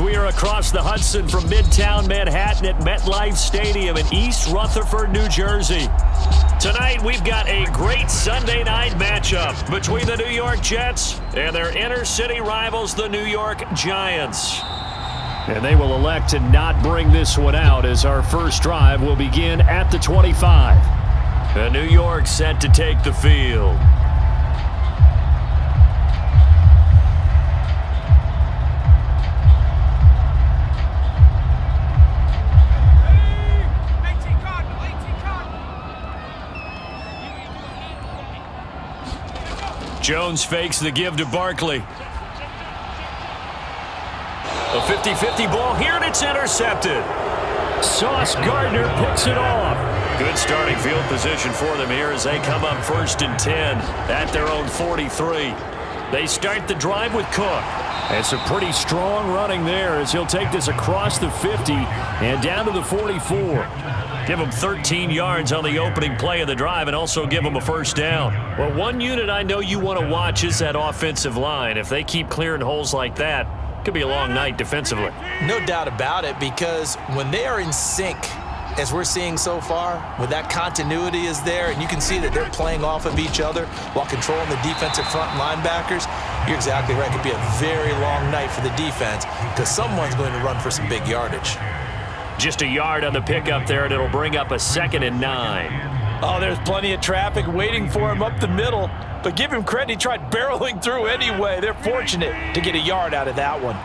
We are across the Hudson from Midtown Manhattan at MetLife Stadium in East Rutherford, New Jersey. Tonight, we've got a great Sunday night matchup between the New York Jets and their inner-city rivals, the New York Giants. And they will elect to not bring this one out as our first drive will begin at the 25. And New York set to take the field. Jones fakes the give to Barkley. A 50-50 ball here, and it's intercepted. Sauce Gardner picks it off. Good starting field position for them here as they come up 1st and 10 at their own 43. They start the drive with Cook. And some pretty strong running there as he'll take this across the 50 and down to the 44. Give him 13 yards on the opening play of the drive and also give him a first down. Well, one unit I know you want to watch is that offensive line. If they keep clearing holes like that, it could be a long night defensively. No doubt about it, because when they are in sync, as we're seeing so far, when that continuity is there and you can see that they're playing off of each other while controlling the defensive front linebackers, you're exactly right. It could be a very long night for the defense because someone's going to run for some big yardage. Just a yard on the pickup there, and it'll bring up a 2nd and 9. Oh, there's plenty of traffic waiting for him up the middle. But give him credit, he tried barreling through anyway. They're fortunate to get a yard out of that one.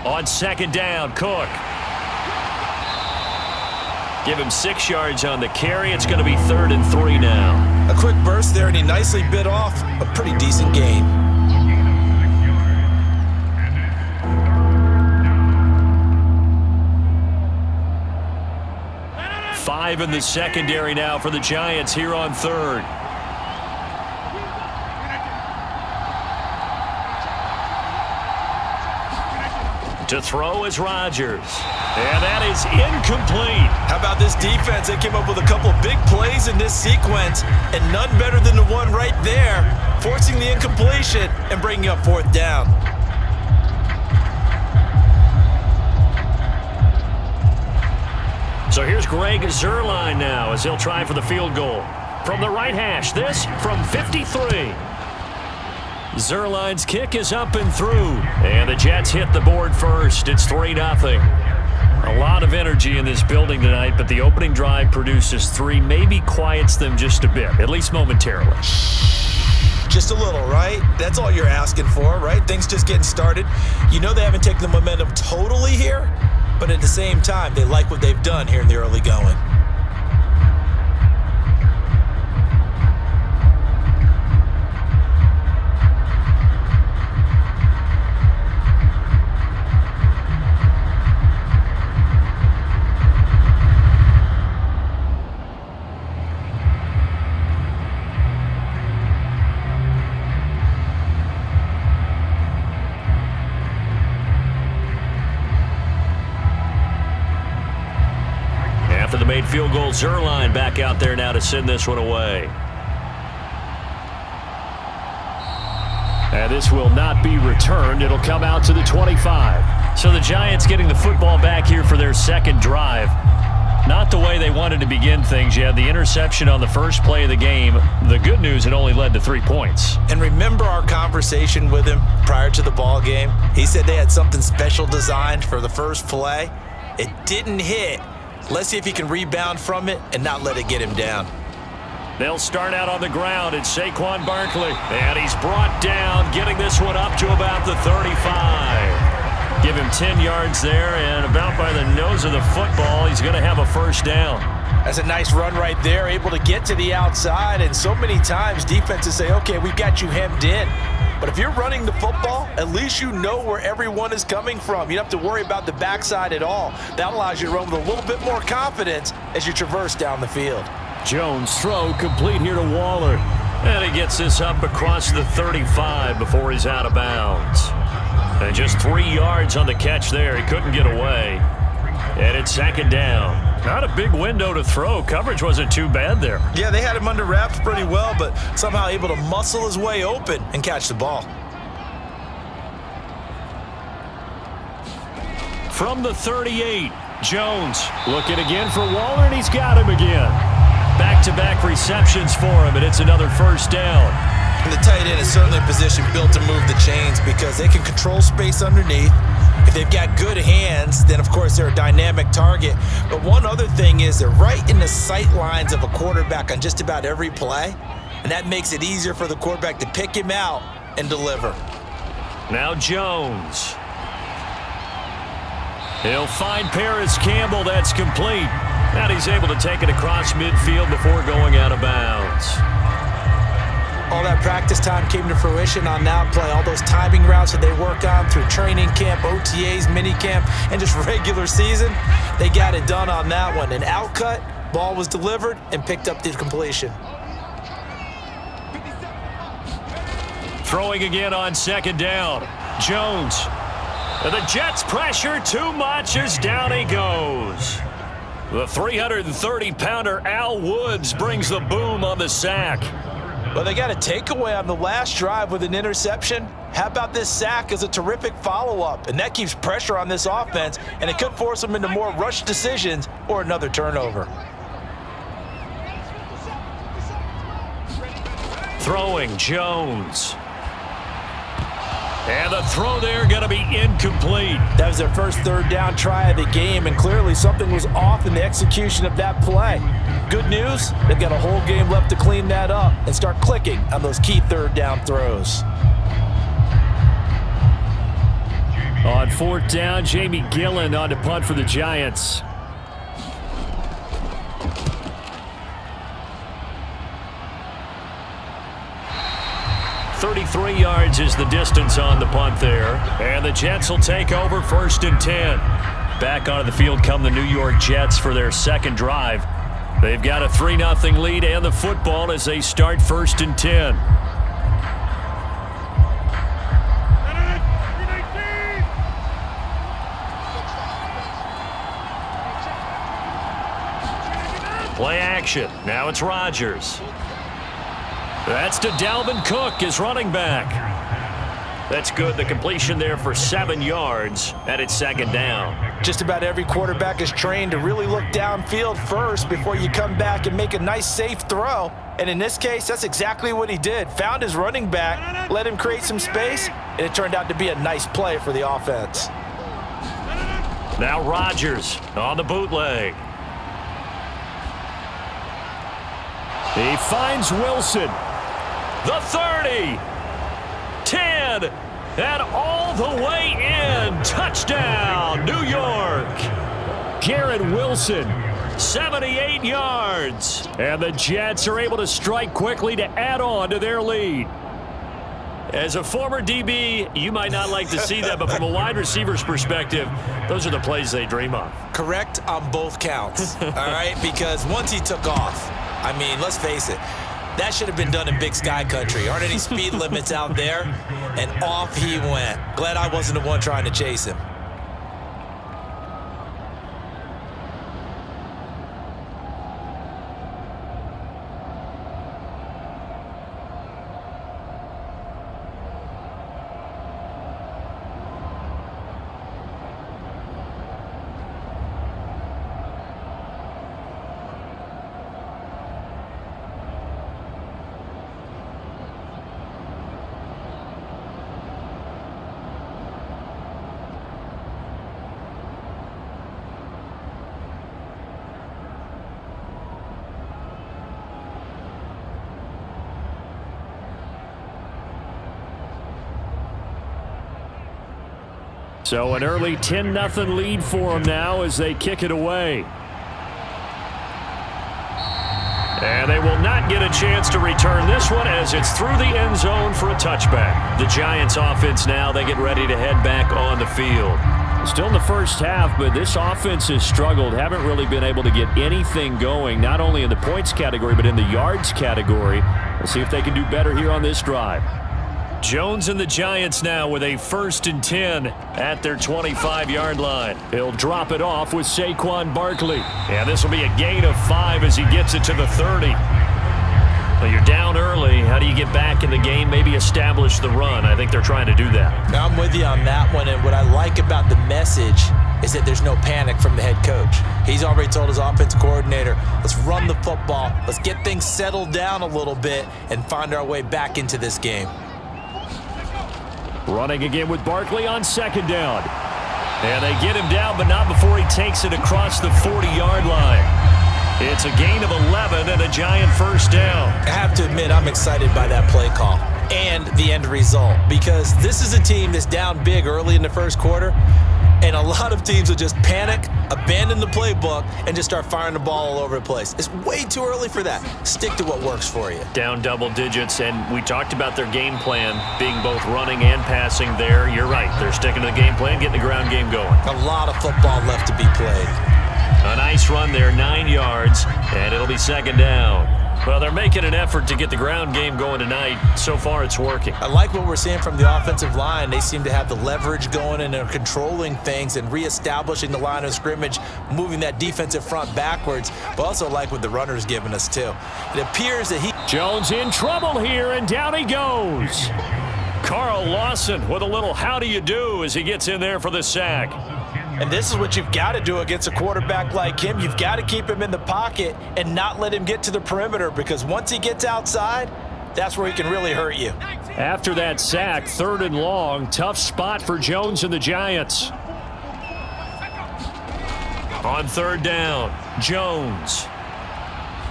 On 2nd down, Cook. Give him 6 yards on the carry. It's going to be 3rd and 3 now. A quick burst there, and he nicely bit off a pretty decent gain. 5 in the secondary now for the Giants here on 3rd. To throw is Rodgers. And that is incomplete. How about this defense? They came up with a couple big plays in this sequence, and none better than the one right there, forcing the incompletion and bringing up 4th down. So here's Greg Zuerlein now as he'll try for the field goal. From the right hash, this from 53. Zuerlein's kick is up and through. And the Jets hit the board first. It's 3-0. A lot of energy in this building tonight, but the opening drive produces 3, maybe quiets them just a bit, at least momentarily. Just a little, right? That's all you're asking for, right? Things just getting started. You know they haven't taken the momentum totally here, but at the same time, they like what they've done here in the early going. After the made field goal, Zuerlein back out there now to send this one away. And this will not be returned. It'll come out to the 25. So the Giants getting the football back here for their 2nd drive. Not the way they wanted to begin things. You had the interception on the first play of the game. The good news, it only led to 3 points. And remember our conversation with him prior to the ball game? He said they had something special designed for the first play. It didn't hit. Let's see if he can rebound from it and not let it get him down. They'll start out on the ground. It's Saquon Barkley. And he's brought down, getting this one up to about the 35. Give him 10 yards there, and about by the nose of the football, he's going to have a first down. That's a nice run right there, able to get to the outside. And so many times defenses say, okay, we've got you hemmed in. But if you're running the football, at least you know where everyone is coming from. You don't have to worry about the backside at all. That allows you to run with a little bit more confidence as you traverse down the field. Jones' throw complete here to Waller. And he gets this up across the 35 before he's out of bounds. And just 3 yards on the catch there. He couldn't get away. And it's 2nd down. Not a big window to throw. Coverage wasn't too bad there. Yeah, they had him under wraps pretty well, but somehow able to muscle his way open and catch the ball. From the 38, Jones looking again for Waller, and he's got him again. Back-to-back receptions for him, and it's another first down. And the tight end is certainly a position built to move the chains because they can control space underneath. If they've got good hands, then, of course, they're a dynamic target. But one other thing is they're right in the sight lines of a quarterback on just about every play, and that makes it easier for the quarterback to pick him out and deliver. Now Jones. He'll find Paris Campbell. That's complete. And he's able to take it across midfield before going out of bounds. All that practice time came to fruition on that play. All those timing routes that they work on through training camp, OTAs, minicamp, and just regular season, they got it done on that one. An outcut, ball was delivered, and picked up the completion. Throwing again on second down. Jones. And the Jets pressure too much as down he goes. The 330-pounder Al Woods brings the boom on the sack. Well, they got a takeaway on the last drive with an interception. How about this sack as a terrific follow-up? And that keeps pressure on this offense, and it could force them into more rush decisions or another turnover. Throwing Jones. And the throw there going to be incomplete. That was their first third down try of the game, and clearly something was off in the execution of that play. Good news, they've got a whole game left to clean that up and start clicking on those key third down throws. On fourth down, Jamie Gillen on to punt for the Giants. .33 yards is the distance on the punt there. And the Jets will take over first and 10. Back onto the field come the New York Jets for their second drive. They've got a 3-0 lead and the football as they start first and 10. Play action. Now it's Rodgers. That's to Dalvin Cook, his running back. That's good. The completion there for 7 yards, and it's second down. Just about every quarterback is trained to really look downfield first before you come back and make a nice, safe throw. And in this case, that's exactly what he did. Found his running back, let him create some space, and it turned out to be a nice play for the offense. Now Rodgers on the bootleg. He finds Wilson. The 30, 10, and all the way in. Touchdown, New York. Garrett Wilson, 78 yards. And the Jets are able to strike quickly to add on to their lead. As a former DB, you might not like to see that, but from a wide receiver's perspective, those are the plays they dream of. Correct on both counts, all right? Because once he took off, I mean, let's face it, that should have been done in Big Sky Country. Aren't any speed limits out there? And off he went. Glad I wasn't the one trying to chase him. So an early 10-0 lead for them now as they kick it away. And they will not get a chance to return this one as it's through the end zone for a touchback. The Giants offense now, they get ready to head back on the field. Still in the first half, but this offense has struggled. Haven't really been able to get anything going, not only in the points category, but in the yards category. We'll see if they can do better here on this drive. Jones and the Giants now with a 1st and 10 at their 25-yard line. He'll drop it off with Saquon Barkley. And this will be a gain of 5 as he gets it to the 30. Well, you're down early. How do you get back in the game, maybe establish the run? I think they're trying to do that. I'm with you on that one, and what I like about the message is that there's no panic from the head coach. He's already told his offensive coordinator, let's run the football, let's get things settled down a little bit and find our way back into this game. Running again with Barkley on 2nd down. And they get him down, but not before he takes it across the 40-yard line. It's a gain of 11 and a Giant 1st down. I have to admit, I'm excited by that play call and the end result, because this is a team that's down big early in the first quarter, and a lot of teams will just panic, abandon the playbook, and just start firing the ball all over the place. It's way too early for that. Stick to what works for you. Down double digits, and we talked about their game plan being both running and passing there. You're right. They're sticking to the game plan, getting the ground game going. A lot of football left to be played. A nice run there, 9 yards, and it'll be 2nd down. Well, they're making an effort to get the ground game going tonight. So far, it's working. I like what we're seeing from the offensive line. They seem to have the leverage going, and they're controlling things and reestablishing the line of scrimmage, moving that defensive front backwards, but also like what the runner's giving us, too. It appears that Jones in trouble here, and down he goes. Carl Lawson with a little how do you do as he gets in there for the sack. And this is what you've got to do against a quarterback like him. You've got to keep him in the pocket and not let him get to the perimeter, because once he gets outside, that's where he can really hurt you. After that sack, 3rd and long, tough spot for Jones and the Giants. On 3rd down, Jones.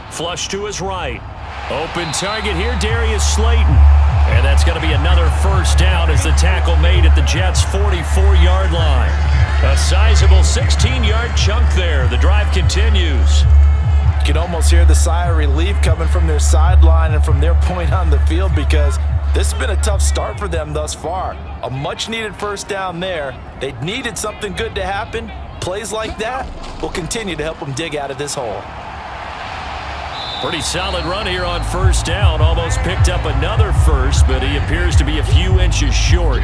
Flush to his right. Open target here, Darius Slayton. And that's going to be another 1st down as the tackle made at the Jets' 44-yard line. A sizable 16-yard chunk there. The drive continues. You can almost hear the sigh of relief coming from their sideline and from their point on the field, because this has been a tough start for them thus far. A much-needed 1st down there. They needed something good to happen. Plays like that will continue to help them dig out of this hole. Pretty solid run here on 1st down. Almost picked up another 1st, but he appears to be a few inches short.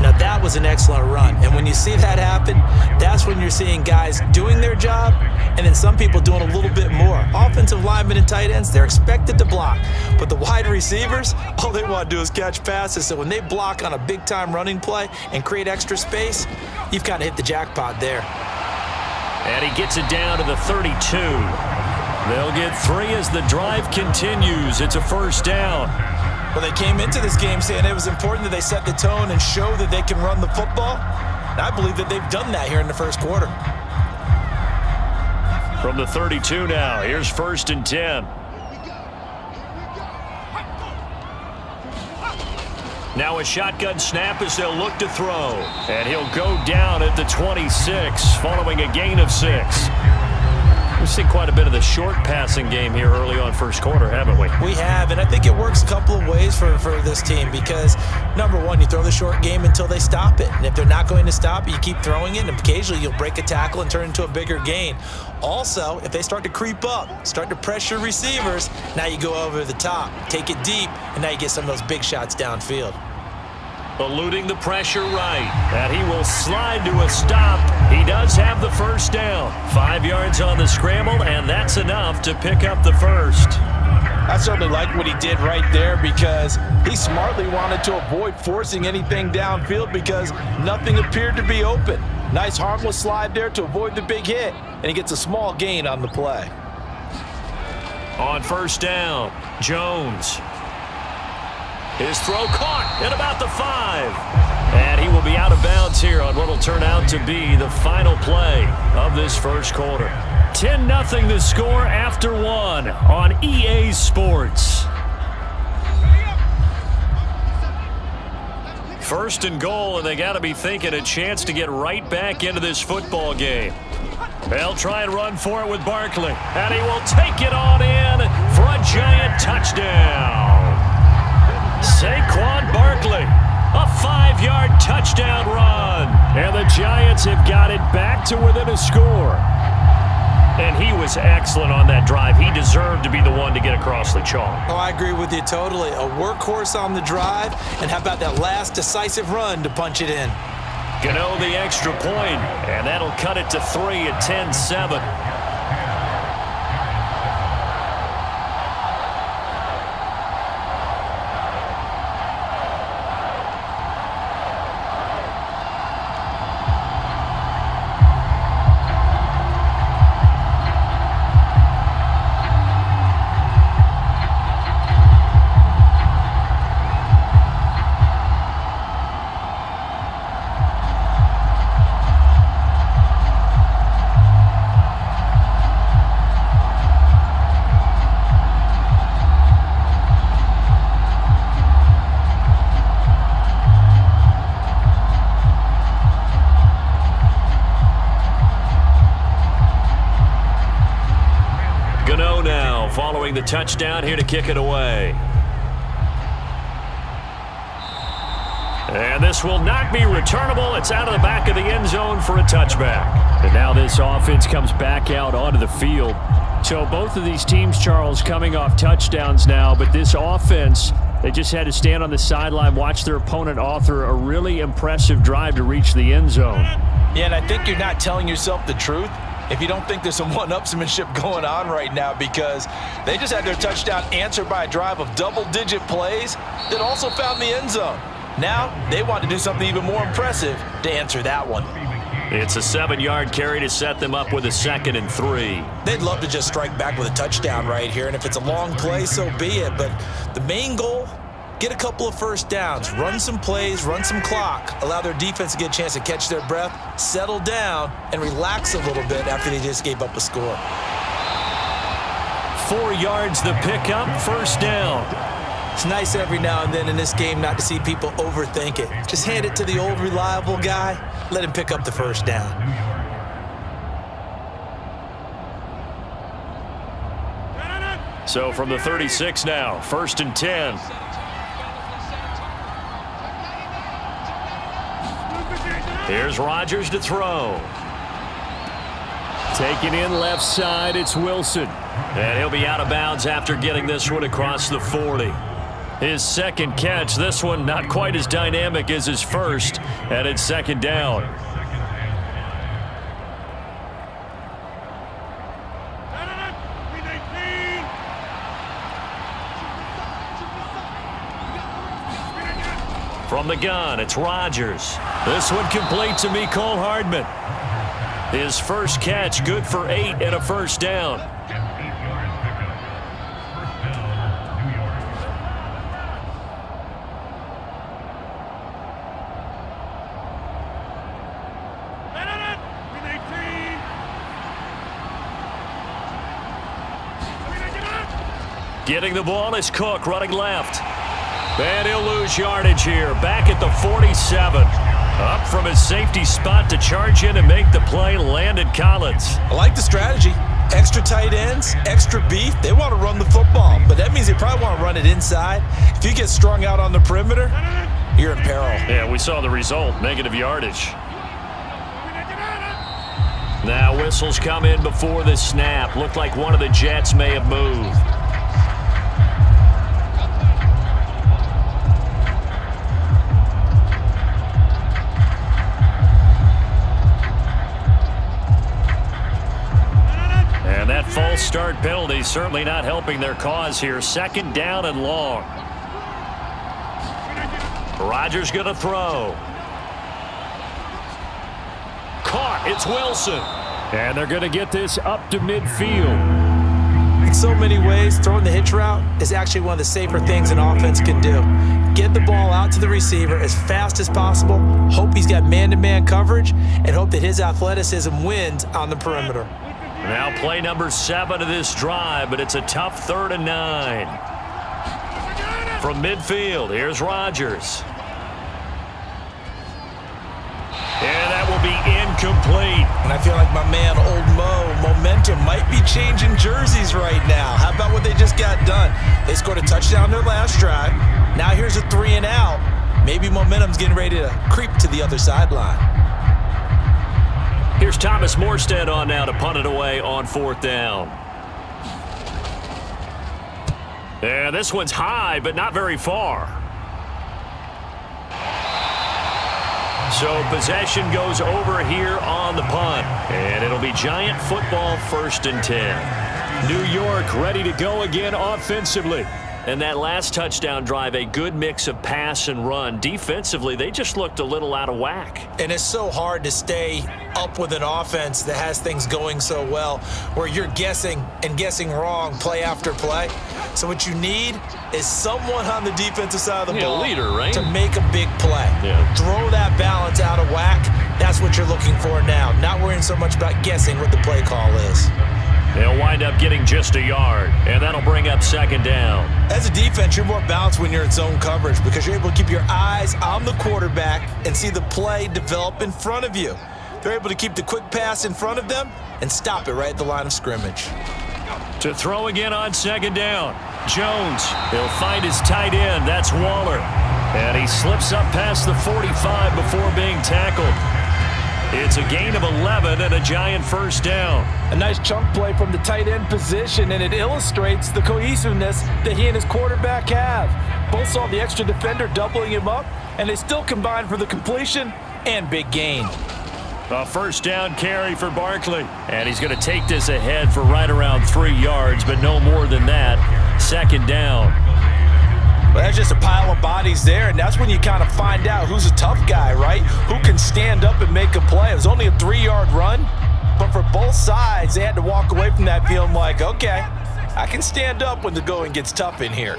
Now, that was an excellent run. And when you see that happen, that's when you're seeing guys doing their job and then some people doing a little bit more. Offensive linemen and tight ends, they're expected to block. But the wide receivers, all they want to do is catch passes. So when they block on a big-time running play and create extra space, you've kind of hit the jackpot there. And he gets it down to the 32. They'll get 3 as the drive continues. It's a 1st down. Well, they came into this game saying it was important that they set the tone and show that they can run the football. And I believe that they've done that here in the first quarter. From the 32 now, here's 1st and 10. Now a shotgun snap as they'll look to throw. And he'll go down at the 26 following a gain of 6. We've seen quite a bit of the short passing game here early on 1st quarter, haven't we? We have, and I think it works a couple of ways for this team, because, number one, you throw the short game until they stop it. And if they're not going to stop it, you keep throwing it, and occasionally you'll break a tackle and turn into a bigger gain. Also, if they start to creep up, start to pressure receivers, now you go over the top, take it deep, and now you get some of those big shots downfield. Eluding the pressure right. And he will slide to a stop. He does have the 1st down. 5 yards on the scramble, and that's enough to pick up the 1st. I certainly like what he did right there, because he smartly wanted to avoid forcing anything downfield because nothing appeared to be open. Nice harmless slide there to avoid the big hit, and he gets a small gain on the play. On 1st down, Jones. His throw caught at about the 5. And he will be out of bounds here on what will turn out to be the final play of this 1st quarter. 10-0 the score after 1 on EA Sports. 1st and goal, and they got to be thinking a chance to get right back into this football game. They'll try and run for it with Barkley. And he will take it on in for a Giant touchdown. Saquon Barkley, a 5-yard touchdown run. And the Giants have got it back to within a score. And he was excellent on that drive. He deserved to be the one to get across the chalk. Oh, I agree with you totally. A workhorse on the drive, and how about that last decisive run to punch it in? Gano the extra point, and that'll cut it to 3 at 10-7. Following the touchdown here to kick it away. And this will not be returnable. It's out of the back of the end zone for a touchback. And now this offense comes back out onto the field. So both of these teams, Charles, coming off touchdowns now, but this offense, they just had to stand on the sideline, watch their opponent author a really impressive drive to reach the end zone. Yeah, and I think you're not telling yourself the truth if you don't think there's some one-upsmanship going on right now, because they just had their touchdown answered by a drive of double-digit plays that also found the end zone. Now they want to do something even more impressive to answer that one. It's a 7-yard carry to set them up with a 2nd and 3. They'd love to just strike back with a touchdown right here, and if it's a long play, so be it. But the main goal, get a couple of first downs, run some plays, run some clock, allow their defense to get a chance to catch their breath, settle down, and relax a little bit after they just gave up a score. 4 yards the pickup, first down. It's nice every now and then in this game not to see people overthink it. Just hand it to the old reliable guy, let him pick up the first down. So from the 36 now, 1st and 10. Here's Rodgers to throw. Taking in left side, it's Wilson. And he'll be out of bounds after getting this one across the 40. His second catch, this one not quite as dynamic as his first, and it's 2nd down. From the gun, it's Rodgers. This one complete to Mecole Hardman. His first catch, good for 8 and a first down. Getting the ball is Cook, running left. And he'll lose yardage here, back at the 47. Up from his safety spot to charge in and make the play, Landon Collins. I like the strategy. Extra tight ends, extra beef. They want to run the football, but that means they probably want to run it inside. If you get strung out on the perimeter, you're in peril. Yeah, we saw the result, negative yardage. Now whistles come in before the snap. Looked like one of the Jets may have moved. False start penalty certainly not helping their cause here. 2nd down and long. Rodgers going to throw. Caught. It's Wilson. And they're going to get this up to midfield. In so many ways, throwing the hitch route is actually one of the safer things an offense can do. Get the ball out to the receiver as fast as possible, hope he's got man-to-man coverage, and hope that his athleticism wins on the perimeter. Now play number 7 of this drive, but it's a tough 3rd and 9. From midfield, here's Rodgers. And that will be incomplete. And I feel like my man, Old Mo, momentum might be changing jerseys right now. How about what they just got done? They scored a touchdown their last drive. Now here's a 3 and out. Maybe momentum's getting ready to creep to the other sideline. Here's Thomas Morstead on now to punt it away on 4th down. And this one's high, but not very far. So possession goes over here on the punt. And it'll be Giant football 1st and 10. New York ready to go again offensively. And that last touchdown drive, a good mix of pass and run. Defensively, they just looked a little out of whack. And it's so hard to stay up with an offense that has things going so well, where you're guessing and guessing wrong play after play. So what you need is someone on the defensive side of the ball leader, right? to make a big play. Yeah. Throw that balance out of whack. That's what you're looking for now. Not worrying so much about guessing what the play call is. They'll wind up getting just a yard, and that'll bring up 2nd down. As a defense, you're more balanced when you're in zone coverage because you're able to keep your eyes on the quarterback and see the play develop in front of you. They're able to keep the quick pass in front of them and stop it right at the line of scrimmage. To throw again on 2nd down. Jones, he'll find his tight end. That's Waller. And he slips up past the 45 before being tackled. It's a gain of 11 and a Giant 1st down. A nice chunk play from the tight end position, and it illustrates the cohesiveness that he and his quarterback have. Both saw the extra defender doubling him up, and they still combined for the completion and big gain. A 1st down carry for Barkley. And he's going to take this ahead for right around 3 yards, but no more than that. 2nd down. Well, that's just a pile of bodies there, and that's when you kind of find out who's a tough guy, right? Who can stand up and make a play. It was only a 3-yard run, but for both sides, they had to walk away from that feeling like, okay, I can stand up when the going gets tough in here.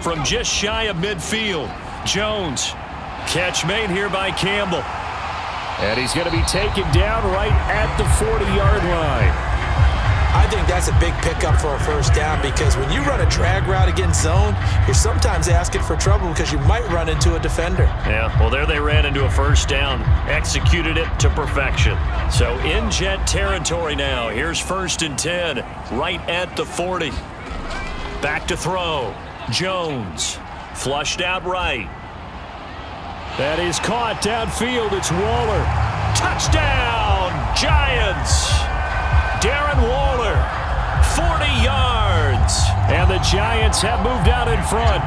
From just shy of midfield, Jones. Catch made here by Campbell. And he's going to be taken down right at the 40-yard line. I think that's a big pickup for a 1st down because when you run a drag route against zone, you're sometimes asking for trouble because you might run into a defender. Yeah, well, there they ran into a 1st down. Executed it to perfection. So in Jet territory now. Here's 1st and 10, right at the 40. Back to throw. Jones. Flushed out right. That is caught downfield. It's Waller. Touchdown, Giants. Darren Waller, 40 yards. And the Giants have moved out in front.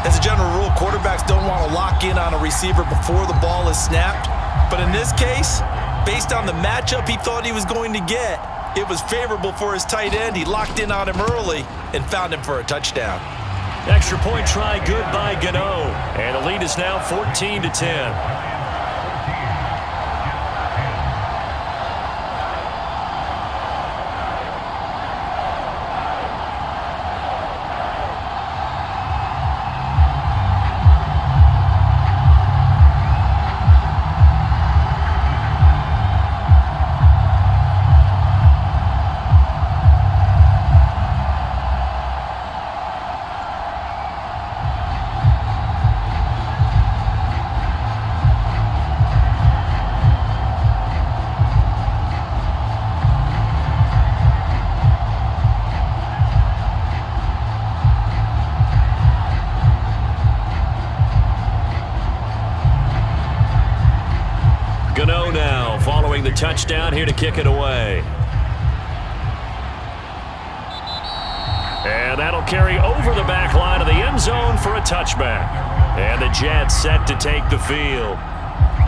As a general rule, quarterbacks don't want to lock in on a receiver before the ball is snapped. But in this case, based on the matchup he thought he was going to get, it was favorable for his tight end. He locked in on him early and found him for a touchdown. Extra point try good by Gano. And the lead is now 14-10. Gano now following the touchdown here to kick it away. And that'll carry over the back line of the end zone for a touchback. And the Jets set to take the field.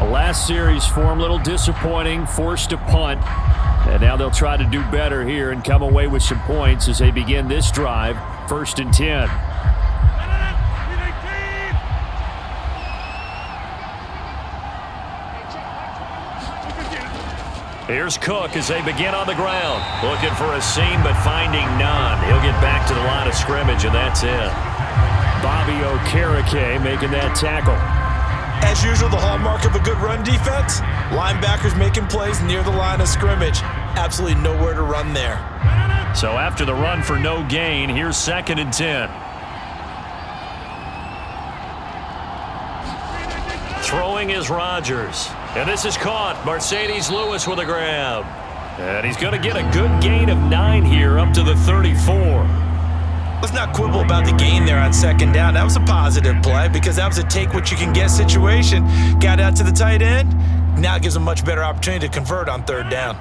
The last series form a little disappointing, forced to punt. And now they'll try to do better here and come away with some points as they begin this drive, 1st and 10. Here's Cook as they begin on the ground. Looking for a seam, but finding none. He'll get back to the line of scrimmage, and that's it. Bobby Okereke making that tackle. As usual, the hallmark of a good run defense, linebackers making plays near the line of scrimmage. Absolutely nowhere to run there. So after the run for no gain, here's 2nd and 10. Throwing is Rodgers. And this is caught. Mercedes Lewis with a grab. And he's going to get a good gain of 9 here up to the 34. Let's not quibble about the gain there on second down. That was a positive play because that was a take-what-you-can-get situation. Got out to the tight end. Now it gives them a much better opportunity to convert on third down.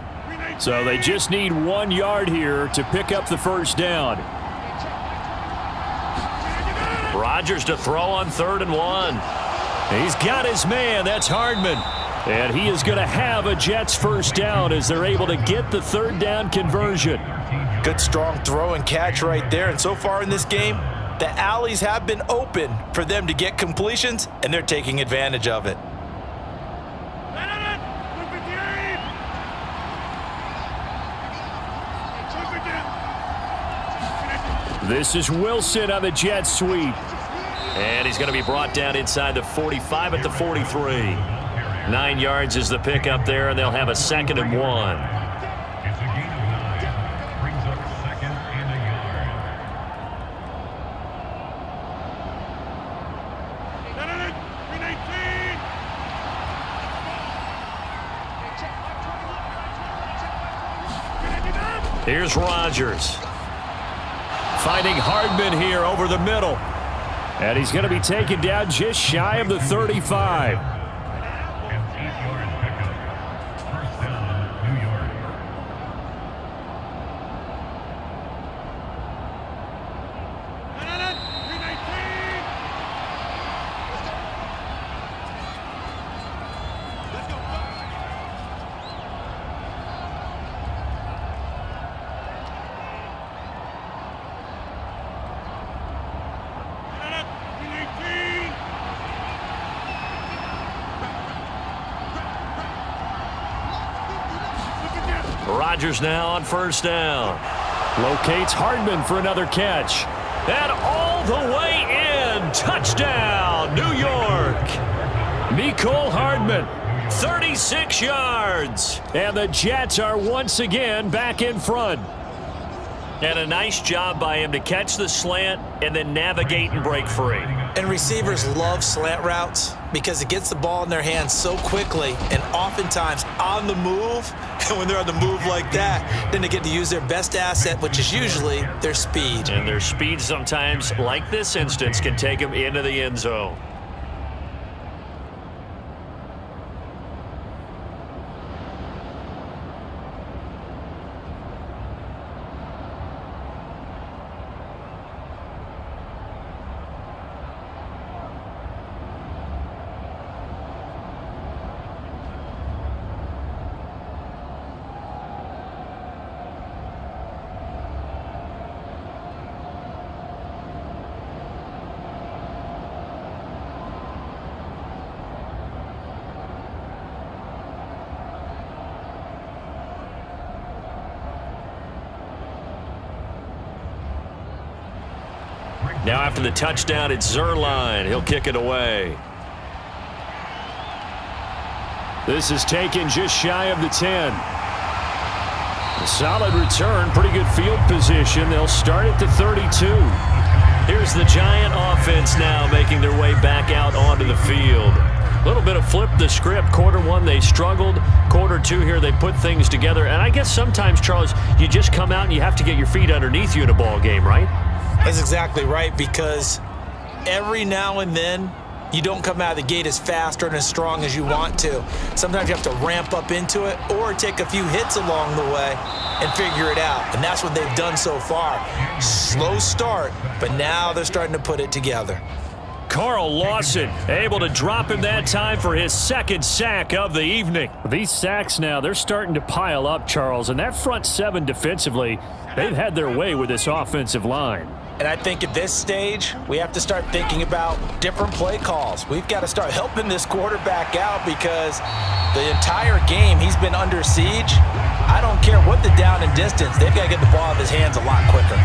So they just need 1 yard here to pick up the first down. Rodgers to throw on 3rd and 1. He's got his man. That's Hardman. And he is going to have a Jets first down as they're able to get the third down conversion. Good strong throw and catch right there. And so far in this game, the alleys have been open for them to get completions, and they're taking advantage of it. This is Wilson on the jet sweep. And he's going to be brought down inside the 45 at the 43. 9 yards is the pickup there, and they'll have a 2nd and 1. Here's Rodgers. Finding Hardman here over the middle. And he's going to be taken down just shy of the 35. Rodgers now on first down. Locates Hardman for another catch. And all the way in. Touchdown, New York. Mecole Hardman, 36 yards. And the Jets are once again back in front. And a nice job by him to catch the slant and then navigate and break free. And receivers love slant routes because it gets the ball in their hands so quickly and oftentimes on the move. And when they're on the move like that, then they get to use their best asset, which is usually their speed. And their speed sometimes, like this instance, can take them into the end zone. Now after the touchdown, it's Zerline. He'll kick it away. This is taken just shy of the 10. A solid return, pretty good field position. They'll start at the 32. Here's the Giant offense now making their way back out onto the field. A little bit of flip the script. Quarter one, they struggled. Quarter two here, they put things together. And I guess sometimes, Charles, you just come out and you have to get your feet underneath you in a ball game, right? That's exactly right, because every now and then you don't come out of the gate as fast or as strong as you want to. Sometimes you have to ramp up into it or take a few hits along the way and figure it out. And that's what they've done so far. Slow start, but now they're starting to put it together. Carl Lawson able to drop him that time for his second sack of the evening. These sacks now, they're starting to pile up, Charles, and that front seven defensively, they've had their way with this offensive line. And I think at this stage, we have to start thinking about different play calls. We've got to start helping this quarterback out because the entire game he's been under siege. I don't care what the down and distance, they've got to get the ball out of his hands a lot quicker.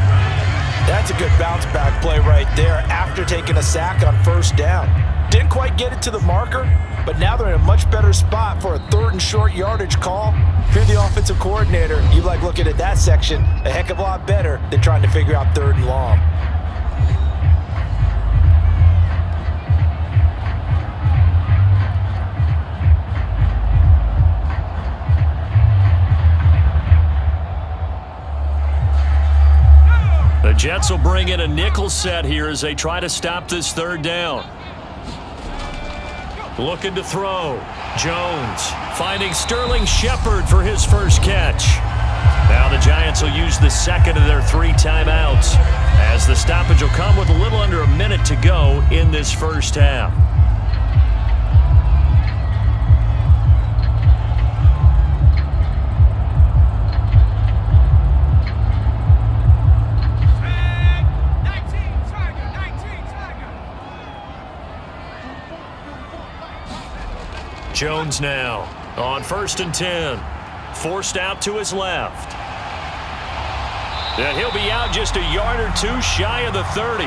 That's a good bounce back play right there after taking a sack on first down. Didn't quite get it to the marker, but now they're in a much better spot for a third and short yardage call. If you're the offensive coordinator, you like looking at that section a heck of a lot better than trying to figure out third and long. Jets will bring in a nickel set here as they try to stop this third down. Looking to throw. Jones finding Sterling Shepard for his first catch. Now the Giants will use the second of their 3 timeouts as the stoppage will come with a little under a minute to go in this first half. Jones now on 1st and 10. Forced out to his left. And he'll be out just a yard or two shy of the 30.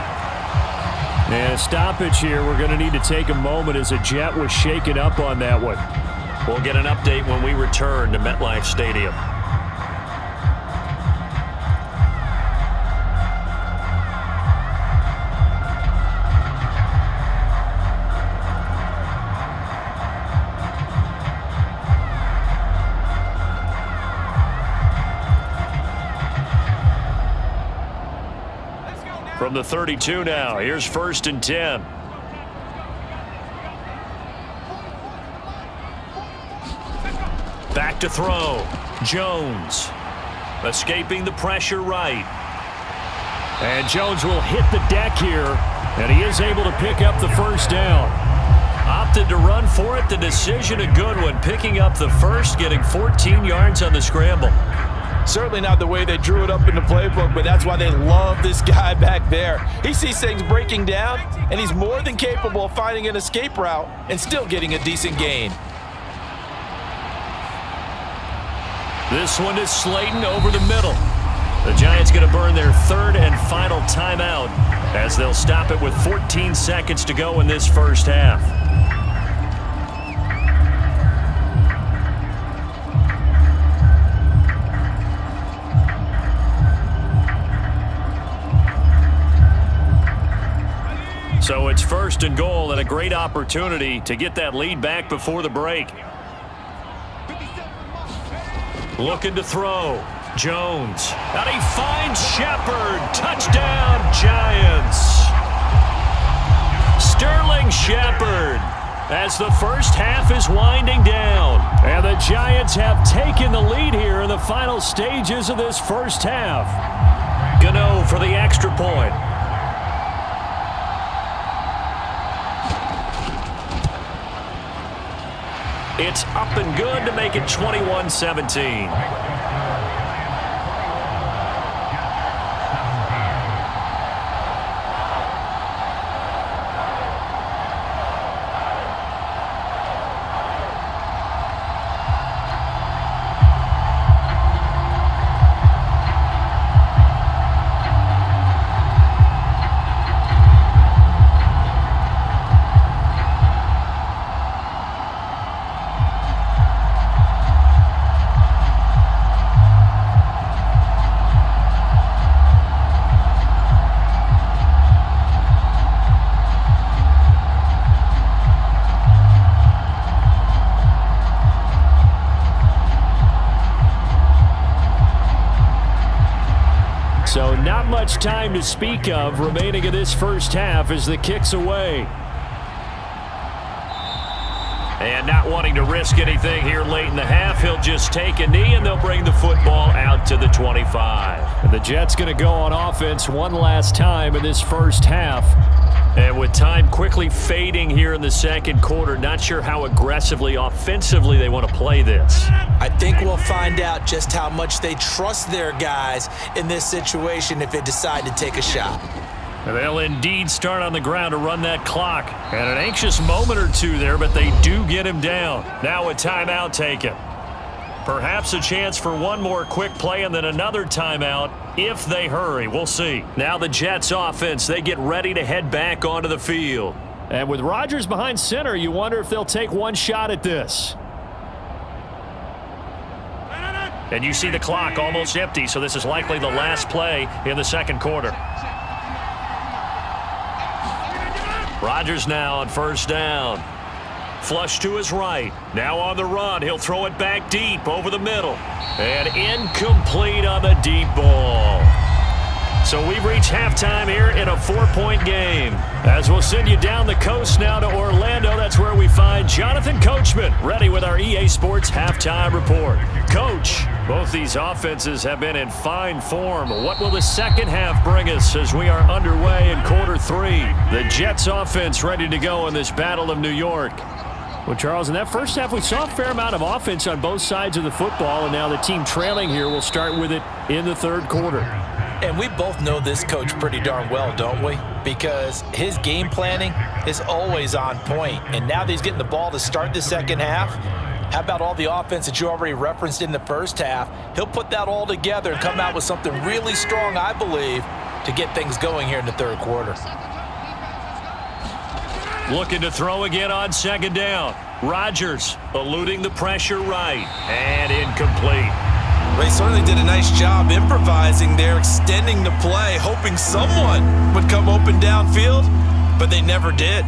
And a stoppage here. We're going to need to take a moment as a Jet was shaken up on that one. We'll get an update when we return to MetLife Stadium. From the 32 now, here's 1st and 10. Back to throw. Jones escaping the pressure right. And Jones will hit the deck here, and he is able to pick up the first down. Opted to run for it. The decision a good one. Picking up the first, getting 14 yards on the scramble. Certainly not the way they drew it up in the playbook, but that's why they love this guy back there. He sees things breaking down, and he's more than capable of finding an escape route and still getting a decent gain. This one is Slayton over the middle. The Giants going to burn their 3rd and final timeout as they'll stop it with 14 seconds to go in this first half. So it's 1st and goal and a great opportunity to get that lead back before the break. Looking to throw. Jones. And he finds Shepard. Touchdown, Giants. Sterling Shepard as the first half is winding down. And the Giants have taken the lead here in the final stages of this first half. Gano for the extra point. It's up and good to make it 21-17. So not much time to speak of remaining in this first half as the kick's away. And not wanting to risk anything here late in the half, he'll just take a knee and they'll bring the football out to the 25. And the Jets going to go on offense one last time in this first half. And with time quickly fading here in the second quarter, not sure how aggressively, offensively they want to play this. I think we'll find out just how much they trust their guys in this situation if they decide to take a shot. And they'll indeed start on the ground to run that clock. And an anxious moment or two there, but they do get him down. Now a timeout taken. Perhaps a chance for one more quick play and then another timeout if they hurry. We'll see. Now the Jets offense, they get ready to head back onto the field. And with Rodgers behind center, you wonder if they'll take one shot at this. And you see the clock almost empty, so this is likely the last play in the second quarter. Rodgers now on first down. Flush to his right. Now on the run. He'll throw it back deep over the middle. And incomplete on the deep ball. So we've reached halftime here in a 4-point game. As we'll send you down the coast now to Orlando, that's where we find Jonathan Coachman, ready with our EA Sports halftime report. Coach, both these offenses have been in fine form. What will the second half bring us as we are underway in quarter 3? The Jets offense ready to go in this Battle of New York. Well, Charles, in that first half, we saw a fair amount of offense on both sides of the football, and now the team trailing here will start with it in the third quarter. And we both know this coach pretty darn well, don't we? Because his game planning is always on point. And now that he's getting the ball to start the second half, how about all the offense that you already referenced in the first half? He'll put that all together and come out with something really strong, I believe, to get things going here in the third quarter. Looking to throw again on second down. Rodgers eluding the pressure right. And incomplete. They certainly did a nice job improvising there, extending the play, hoping someone would come open downfield, but they never did.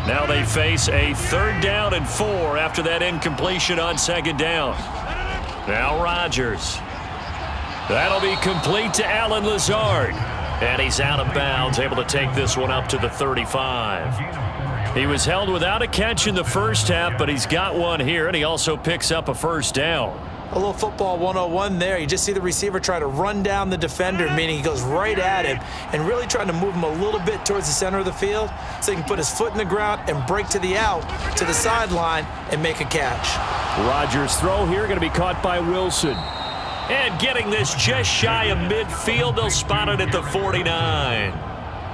Now they face a 3rd down and 4 after that incompletion on second down. Now Rodgers. That'll be complete to Allen Lazard. And he's out of bounds, able to take this one up to the 35. He was held without a catch in the first half, but he's got one here, and he also picks up a first down. A little football 101 there. You just see the receiver try to run down the defender, meaning he goes right at him and really trying to move him a little bit towards the center of the field so he can put his foot in the ground and break to the out, to the sideline, and make a catch. Rodgers' throw here going to be caught by Wilson. And getting this just shy of midfield, they'll spot it at the 49.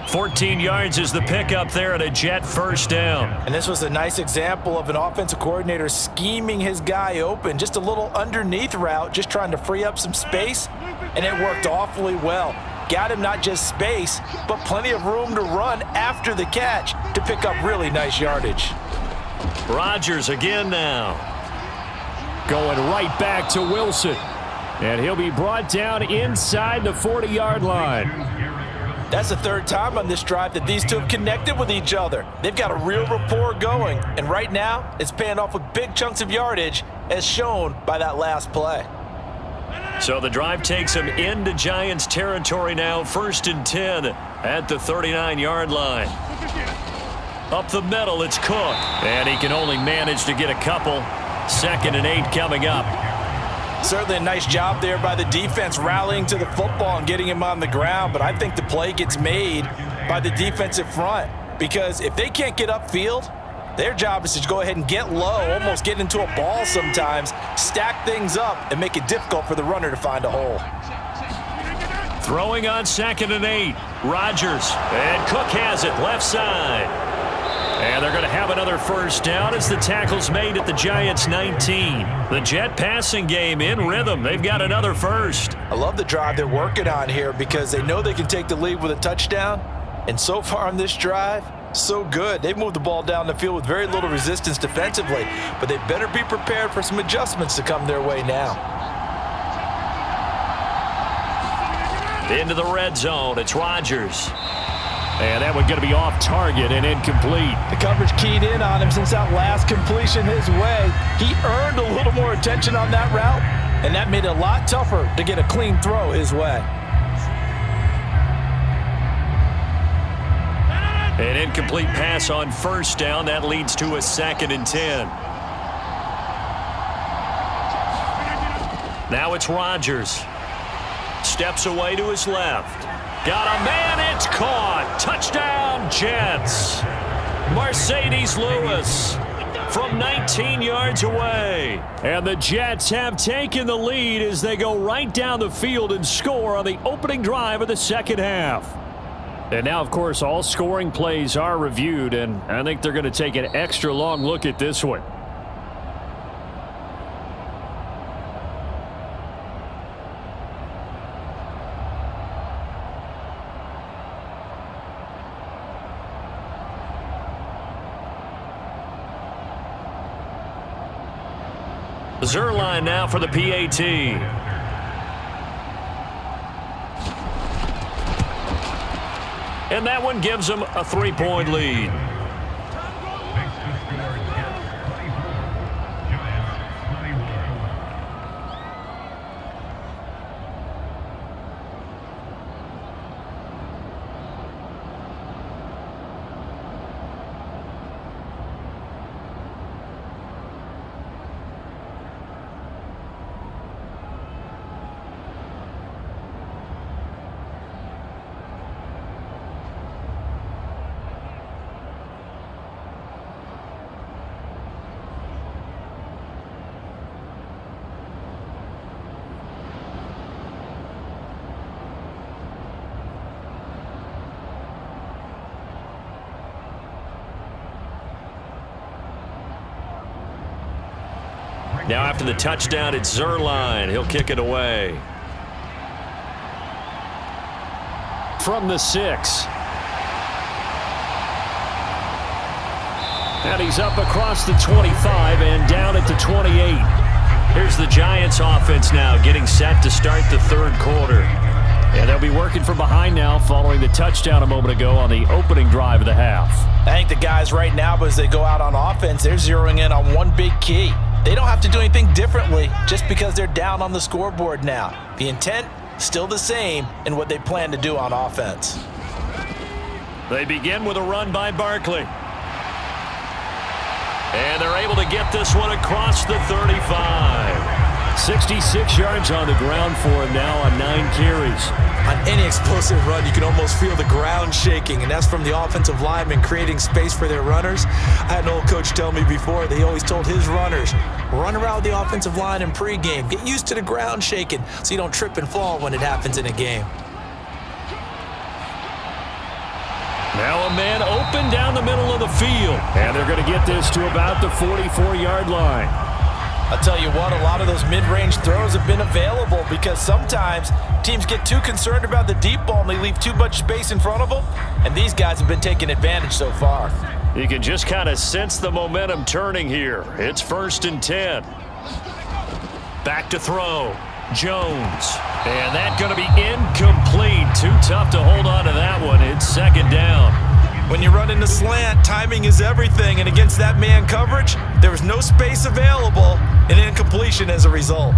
14 yards is the pickup there at a Jet first down. And this was a nice example of an offensive coordinator scheming his guy open. Just a little underneath route, just trying to free up some space, and it worked awfully well. Got him not just space, but plenty of room to run after the catch to pick up really nice yardage. Rodgers again now. Going right back to Wilson. And he'll be brought down inside the 40-yard line. That's the 3rd time on this drive that these two have connected with each other. They've got a real rapport going, and right now it's paying off with big chunks of yardage as shown by that last play. So the drive takes him into Giants territory now, 1st and 10 at the 39-yard line. Up the middle, it's Cook, and he can only manage to get a couple. 2nd and 8 coming up. Certainly a nice job there by the defense rallying to the football and getting him on the ground, but I think the play gets made by the defensive front because if they can't get upfield, their job is to go ahead and get low, almost get into a ball sometimes, stack things up, and make it difficult for the runner to find a hole. Throwing on 2nd and 8, Rodgers, and Cook has it left side. And they're going to have another first down as the tackle's made at the Giants' 19. The Jet passing game in rhythm. They've got another first. I love the drive they're working on here because they know they can take the lead with a touchdown. And so far on this drive, so good. They've moved the ball down the field with very little resistance defensively. But they better be prepared for some adjustments to come their way now. Into the red zone. It's Rodgers. And that one going to be off target and incomplete. The coverage keyed in on him since that last completion his way. He earned a little more attention on that route, and that made it a lot tougher to get a clean throw his way. An incomplete pass on first down. That leads to a 2nd and 10. Now it's Rodgers. Steps away to his left. Got a man, it's caught. Touchdown, Jets. Mercedes Lewis from 19 yards away. And the Jets have taken the lead as they go right down the field and score on the opening drive of the second half. And now, of course, all scoring plays are reviewed, and I think they're going to take an extra long look at this one. Zerline now for the PAT. And that one gives them a 3-point lead. Now after the touchdown, it's Zerline. He'll kick it away. From the 6. And he's up across the 25 and down at the 28. Here's the Giants offense now getting set to start the third quarter. And they'll be working from behind now following the touchdown a moment ago on the opening drive of the half. I think the guys right now, as they go out on offense, they're zeroing in on one big key. They don't have to do anything differently just because they're down on the scoreboard now. The intent, still the same in what they plan to do on offense. They begin with a run by Barkley. And they're able to get this one across the 35. 66 yards on the ground for him now on 9 carries. On any explosive run, you can almost feel the ground shaking, and that's from the offensive linemen creating space for their runners. I had an old coach tell me before, he always told his runners, run around the offensive line in pregame. Get used to the ground shaking so you don't trip and fall when it happens in a game. Now a man open down the middle of the field. And they're going to get this to about the 44-yard line. I'll tell you what, a lot of those mid-range throws have been available because sometimes teams get too concerned about the deep ball and they leave too much space in front of them. And these guys have been taking advantage so far. You can just kind of sense the momentum turning here. It's 1st and 10. Back to throw. Jones. And that's going to be incomplete. Too tough to hold on to that one. It's 2nd down. When you run in the slant, timing is everything. And against that man coverage, there was no space available. An incompletion as a result.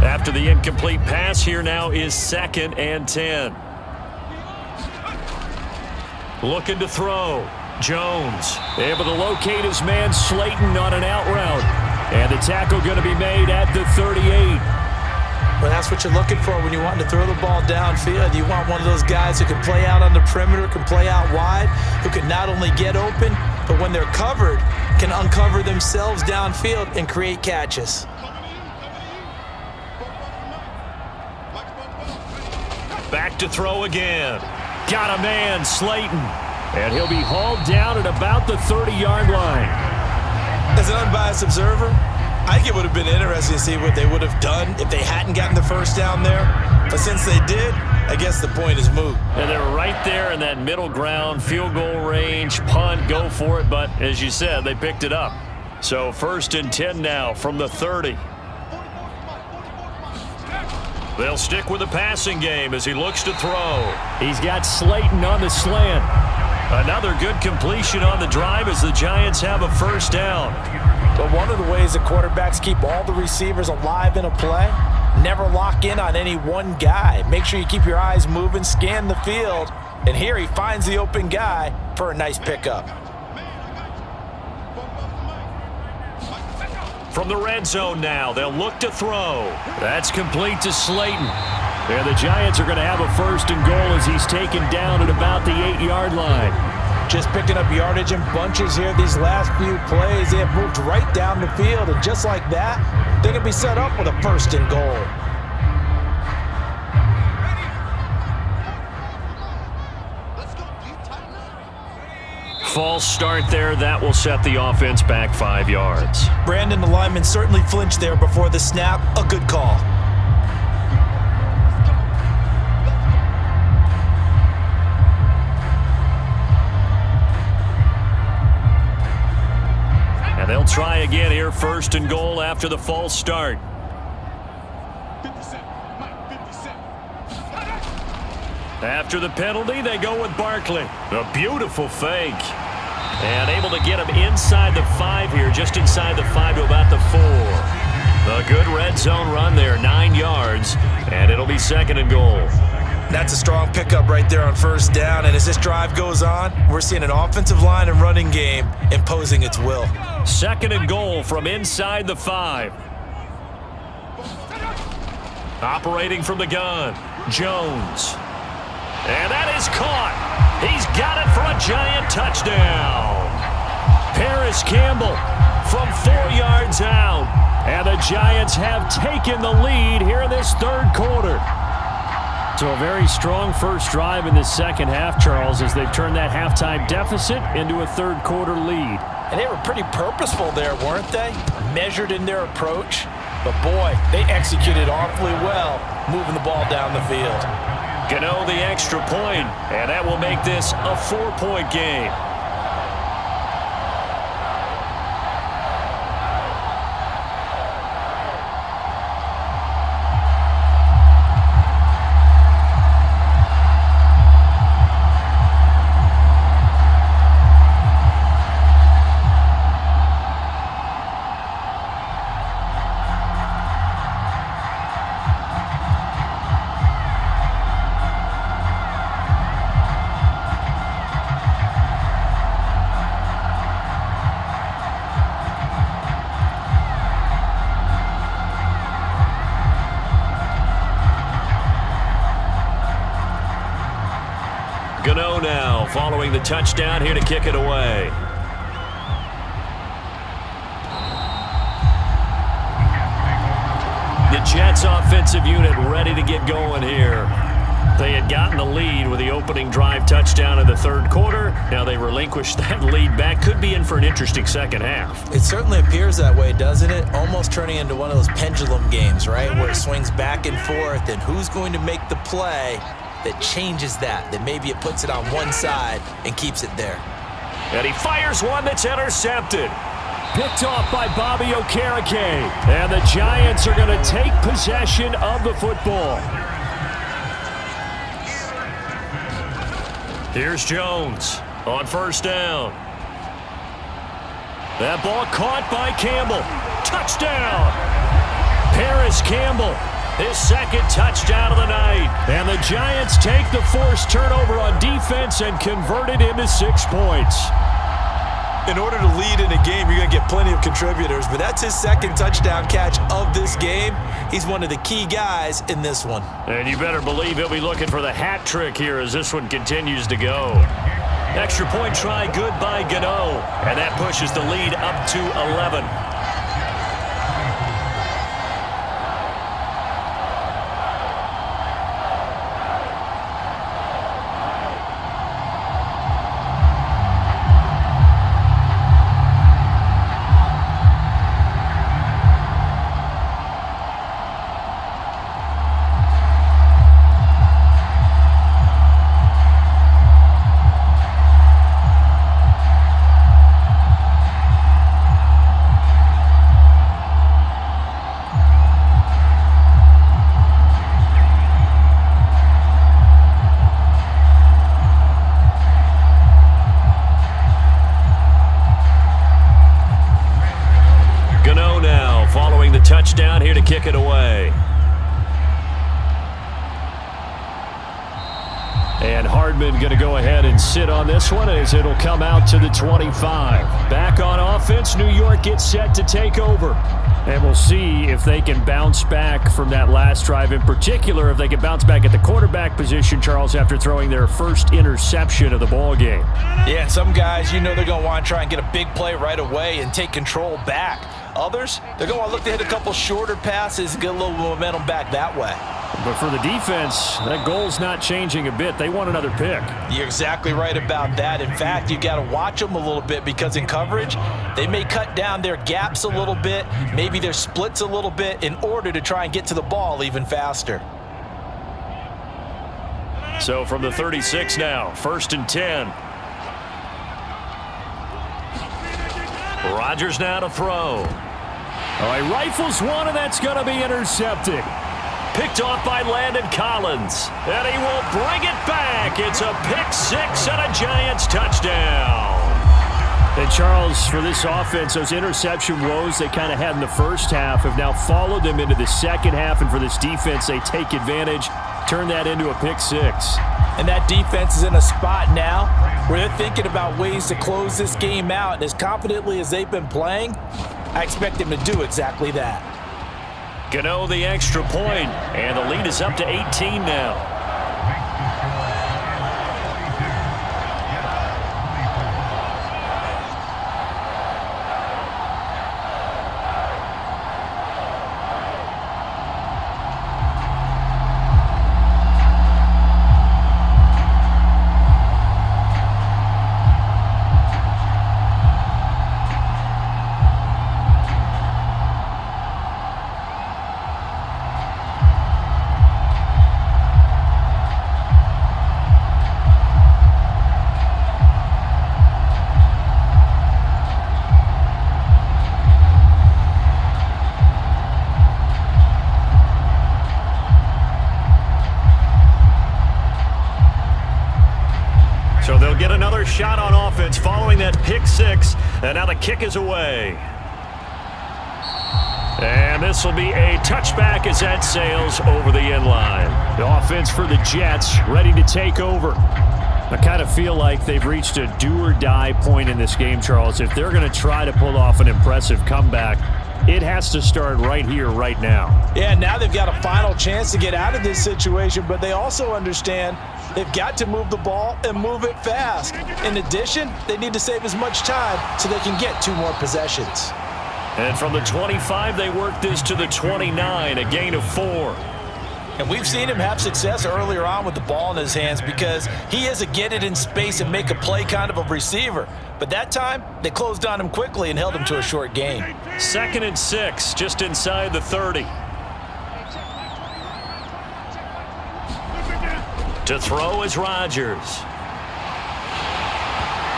After the incomplete pass, here now is 2nd and 10. Looking to throw. Jones able to locate his man Slayton on an out route. And the tackle going to be made at the 38. Well, that's what you're looking for when you want to throw the ball downfield. You want one of those guys who can play out on the perimeter, can play out wide, who can not only get open, but when they're covered, can uncover themselves downfield and create catches. Back to throw again. Got a man, Slayton. And he'll be hauled down at about the 30-yard line. As an unbiased observer, I think it would have been interesting to see what they would have done if they hadn't gotten the first down there. But since they did, I guess the point is moot. And they're right there in that middle ground, field goal range, punt, go for it. But as you said, they picked it up. So 1st and 10 now from the 30. They'll stick with the passing game as he looks to throw. He's got Slayton on the slant. Another good completion on the drive as the Giants have a 1st down. But one of the ways that quarterbacks keep all the receivers alive in a play, never lock in on any one guy. Make sure you keep your eyes moving, scan the field, and here he finds the open guy for a nice pickup. From the red zone now, they'll look to throw. That's complete to Slayton. And the Giants are going to have a 1st and goal as he's taken down at about the 8-yard line. Just picking up yardage in bunches here these last few plays. They have moved right down the field, and just like that, they can be set up with a 1st and goal. False start there. That will set the offense back 5 yards. Brandon, the lineman, certainly flinched there before the snap. A good call. And they'll try again here, 1st and goal after the false start. After the penalty, they go with Barkley. A beautiful fake. And able to get him inside the 5 here, just inside the 5 to about the 4. A good red zone run there, 9 yards, and it'll be 2nd and goal. That's a strong pickup right there on 1st down, and as this drive goes on, we're seeing an offensive line and running game imposing its will. 2nd and goal from inside the 5. Operating from the gun, Jones. And that is caught. He's got it for a Giant touchdown. Paris Campbell from 4 yards out. And the Giants have taken the lead here in this third quarter. So a very strong first drive in the second half, Charles, as they've turned that halftime deficit into a third quarter lead. And they were pretty purposeful there, weren't they? Measured in their approach. But boy, they executed awfully well, moving the ball down the field. Gano the extra point, and that will make this a 4-point game. Gano now following the touchdown here to kick it away. The Jets offensive unit ready to get going here. They had gotten the lead with the opening drive touchdown in the third quarter. Now they relinquished that lead back. Could be in for an interesting second half. It certainly appears that way, doesn't it? Almost turning into one of those pendulum games, right? Where it swings back and forth, and who's going to make the play that changes that maybe it puts it on one side and keeps it there. And he fires one that's intercepted. Picked off by Bobby Okereke. And the Giants are going to take possession of the football. Here's Jones on first down. That ball caught by Campbell. Touchdown! Paris Campbell, his second touchdown of the night. And the Giants take the forced turnover on defense and convert it into 6 points. In order to lead in a game, you're going to get plenty of contributors, but that's his second touchdown catch of this game. He's one of the key guys in this one. And you better believe he'll be looking for the hat trick here as this one continues to go. Extra point try good by Gano, and that pushes the lead up to 11. Touchdown here to kick it away. And Hardman going to go ahead and sit on this one as it'll come out to the 25. Back on offense, New York gets set to take over. And we'll see if they can bounce back from that last drive. In particular, if they can bounce back at the quarterback position, Charles, after throwing their first interception of the ball game. Yeah, and some guys, you know they're going to want to try and get a big play right away and take control back. Others, they're going to want to look to hit a couple shorter passes and get a little momentum back that way. But for the defense, that goal's not changing a bit. They want another pick. You're exactly right about that. In fact, you got to watch them a little bit because in coverage, they may cut down their gaps a little bit, maybe their splits a little bit in order to try and get to the ball even faster. So from the 36 now, 1st and 10. Rodgers now to throw. Oh, he rifles one, and that's going to be intercepted. Picked off by Landon Collins. And he will bring it back. It's a pick six and a Giants touchdown. And Charles, for this offense, those interception woes they kind of had in the first half have now followed them into the second half. And for this defense, they take advantage, turn that into a pick six. And that defense is in a spot now where they're thinking about ways to close this game out. And as confidently as they've been playing, I expect them to do exactly that. Gano the extra point, and the lead is up to 18 now. shot on offense following that pick six, and now the kick is away. And this will be a touchback as that sails over the end line. The offense for the Jets ready to take over. I kind of feel like they've reached a do-or-die point in this game, Charles. If they're going to try to pull off an impressive comeback, it has to start right here, right now. Yeah, now they've got a final chance to get out of this situation, but they also understand they've got to move the ball and move it fast. In addition, they need to save as much time so they can get 2 more possessions. And from the 25, they work this to the 29, a gain of 4. And we've seen him have success earlier on with the ball in his hands because he is a get it in space and make a play kind of a receiver. But that time, they closed on him quickly and held him to a short gain. 2nd and 6, just inside the 30. To throw is Rodgers.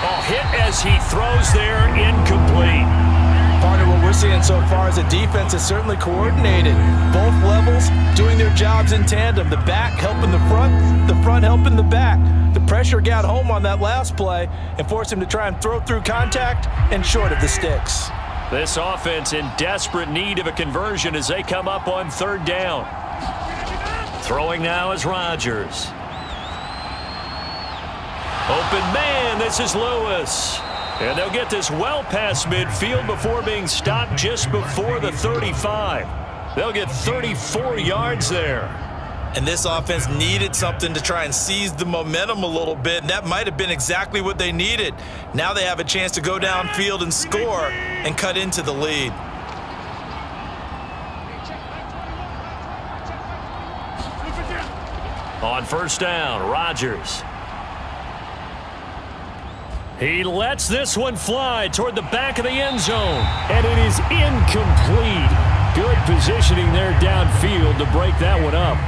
Oh, hit as he throws there, incomplete. Partner, what we're seeing so far is the defense is certainly coordinated. Both levels doing their jobs in tandem. The back helping the front helping the back. The pressure got home on that last play and forced him to try and throw through contact and short of the sticks. This offense in desperate need of a conversion as they come up on 3rd down. Throwing now is Rodgers. Open man, this is Lewis. And they'll get this well past midfield before being stopped just before the 35. They'll get 34 yards there. And this offense needed something to try and seize the momentum a little bit, and that might have been exactly what they needed. Now they have a chance to go downfield and score and cut into the lead. On 1st down, Rodgers. He lets this one fly toward the back of the end zone, and it is incomplete. Good positioning there downfield to break that one up.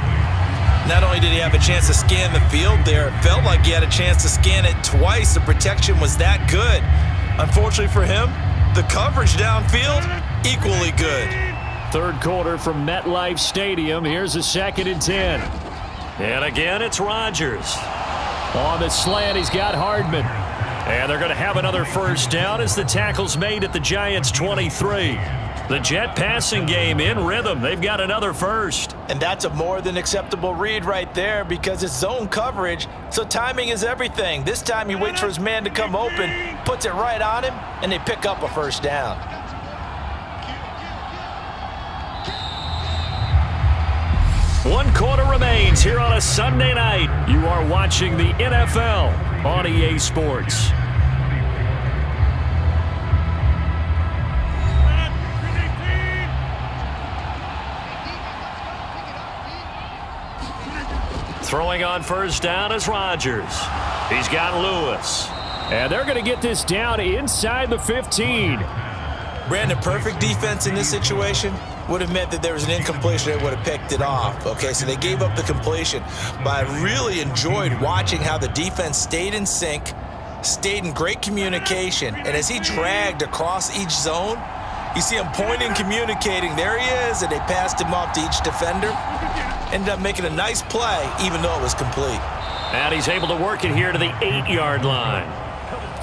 Not only did he have a chance to scan the field there, it felt like he had a chance to scan it twice. The protection was that good. Unfortunately for him, the coverage downfield, equally good. 3rd quarter from MetLife Stadium. Here's a 2nd and 10. And again, it's Rodgers. On the slant, he's got Hardman. And they're going to have another 1st down as the tackle's made at the Giants' 23. The Jet passing game in rhythm. They've got another 1st. And that's a more than acceptable read right there because it's zone coverage, so timing is everything. This time he waits for his man to come open, puts it right on him, and they pick up a 1st down. One quarter remains here on a Sunday night. You are watching the NFL on EA Sports. Throwing on 1st down is Rodgers. He's got Lewis. And they're going to get this down inside the 15. Brandon, perfect defense in this situation would have meant that there was an incompletion that would have picked it off. Okay, so they gave up the completion. But I really enjoyed watching how the defense stayed in sync, stayed in great communication. And as he dragged across each zone, you see him pointing, communicating. There he is, and they passed him off to each defender. Ended up making a nice play, even though it was complete. And he's able to work it here to the 8-yard line.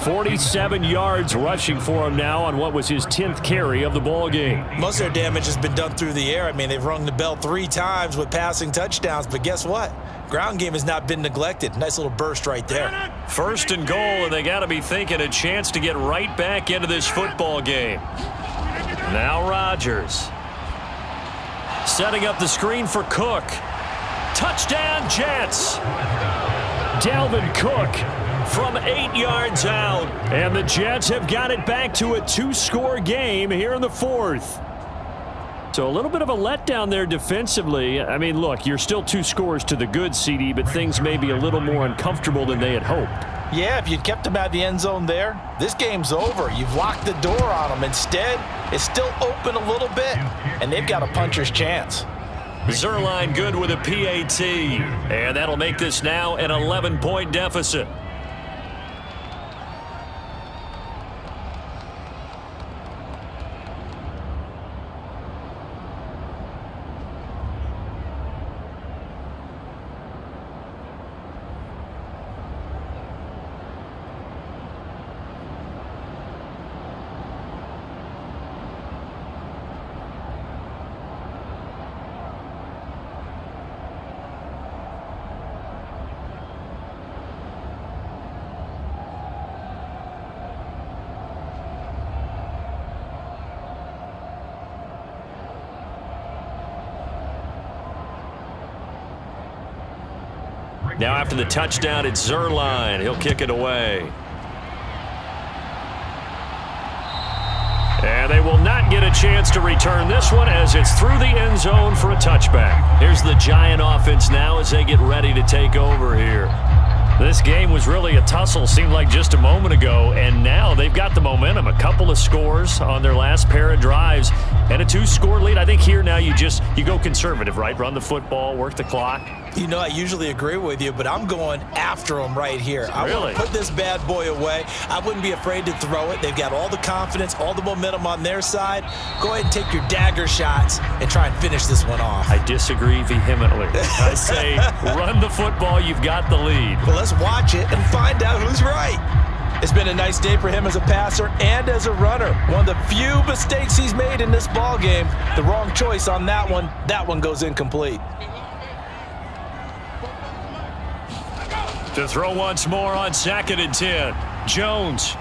47 yards rushing for him now on what was his 10th carry of the ball game. Most of their damage has been done through the air. I mean, they've rung the bell 3 times with passing touchdowns, but guess what? Ground game has not been neglected. Nice little burst right there. 1st and goal, and they got to be thinking a chance to get right back into this football game. Now Rodgers. Setting up the screen for Cook. Touchdown, Jets. Dalvin Cook from 8 yards out. And the Jets have got it back to a 2-score game here in the 4th. So a little bit of a letdown there defensively. I mean, look, you're still 2 scores to the good, CD, but things may be a little more uncomfortable than they had hoped. Yeah, if you'd kept them out of the end zone there, this game's over. You've locked the door on them. Instead, it's still open a little bit, and they've got a puncher's chance. Zerline good with a PAT, and that'll make this now an 11-point deficit. Now after the touchdown, it's Zerline. He'll kick it away. And they will not get a chance to return this one as it's through the end zone for a touchback. Here's the Giant offense now as they get ready to take over here. This game was really a tussle, seemed like just a moment ago, and now they've got the momentum. A couple of scores on their last pair of drives and a 2-score lead. I think here now you go conservative, right? Run the football, work the clock. You know, I usually agree with you, but I'm going after them right here. I want to put this bad boy away. I wouldn't be afraid to throw it. They've got all the confidence, all the momentum on their side. Go ahead and take your dagger shots and try and finish this one off. I disagree vehemently. I say run the football. You've got the lead. Well, let's watch it and find out who's right. It's been a nice day for him as a passer and as a runner. One of the few mistakes he's made in this ball game. The wrong choice on that one. That one goes incomplete. To throw once more on 2nd and 10. Jones.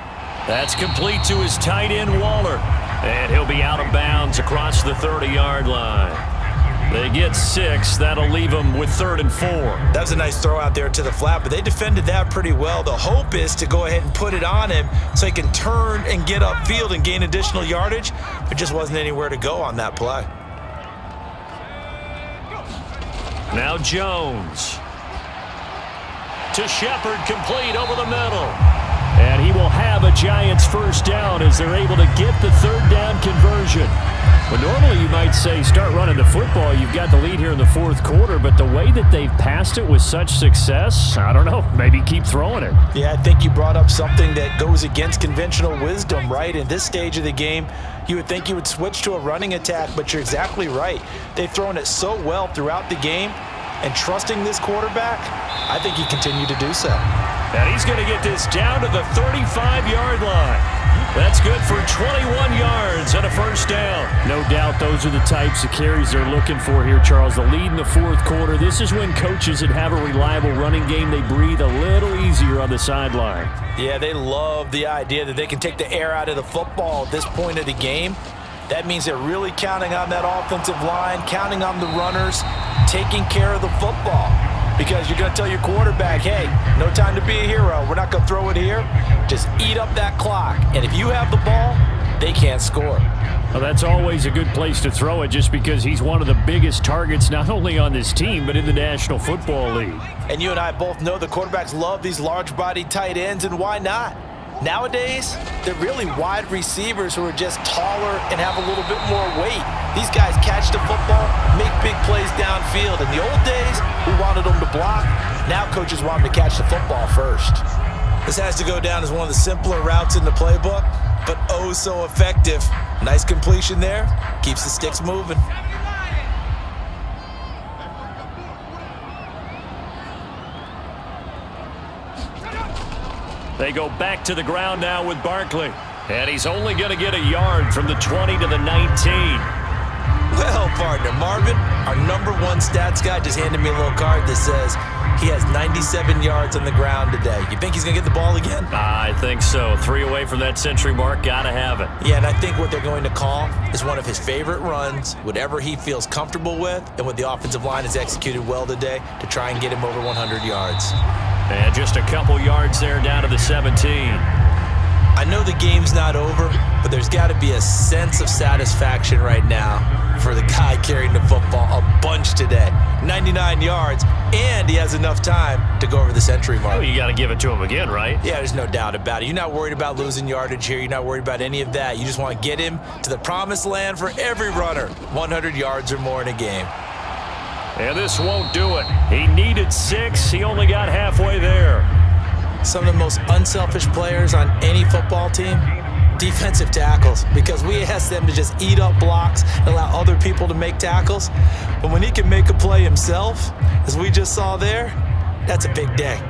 That's complete to his tight end, Waller. And he'll be out of bounds across the 30-yard line. They get 6. That'll leave them with 3rd and 4. That was a nice throw out there to the flat, but they defended that pretty well. The hope is to go ahead and put it on him so he can turn and get upfield and gain additional yardage. There just wasn't anywhere to go on that play. Now Jones. To Shepard, complete over the middle. And he will have a Giants first down as they're able to get the 3rd down conversion. But normally you might say start running the football. You've got the lead here in the 4th quarter, but the way that they've passed it with such success, I don't know, maybe keep throwing it. Yeah, I think you brought up something that goes against conventional wisdom, right? In this stage of the game, you would think you would switch to a running attack, but you're exactly right. They've thrown it so well throughout the game, and trusting this quarterback, I think he continued to do so. And he's going to get this down to the 35-yard line. That's good for 21 yards and a first down. No doubt those are the types of carries they're looking for here, Charles. The lead in the 4th quarter. This is when coaches that have a reliable running game, they breathe a little easier on the sideline. Yeah, they love the idea that they can take the air out of the football at this point of the game. That means they're really counting on that offensive line, counting on the runners, taking care of the football. Because you're going to tell your quarterback, hey, no time to be a hero. We're not going to throw it here. Just eat up that clock. And if you have the ball, they can't score. Well, that's always a good place to throw it just because he's one of the biggest targets not only on this team but in the National Football League. And you and I both know the quarterbacks love these large-bodied tight ends, and why not? Nowadays, they're really wide receivers who are just taller and have a little bit more weight. These guys catch the football, make big plays downfield. In the old days, we wanted them to block. Now coaches want them to catch the football first. This has to go down as one of the simpler routes in the playbook, but oh so effective. Nice completion there. Keeps the sticks moving. They go back to the ground now with Barkley. And he's only going to get a yard from the 20 to the 19. Well, partner, Marvin, our #1 stats guy just handed me a little card that says he has 97 yards on the ground today. You think he's going to get the ball again? I think so. 3 away from that century mark. Got to have it. Yeah, and I think what they're going to call is one of his favorite runs, whatever he feels comfortable with, and what the offensive line has executed well today to try and get him over 100 yards. And just a couple yards there down to the 17. I know the game's not over, but there's got to be a sense of satisfaction right now for the guy carrying the football a bunch today. 99 yards, and he has enough time to go over the century mark. Well, you got to give it to him again, right? Yeah, there's no doubt about it. You're not worried about losing yardage here. You're not worried about any of that. You just want to get him to the promised land for every runner. 100 yards or more in a game. And this won't do it. He needed 6. He only got halfway there. Some of the most unselfish players on any football team, defensive tackles, because we ask them to just eat up blocks and allow other people to make tackles. But when he can make a play himself, as we just saw there, that's a big day.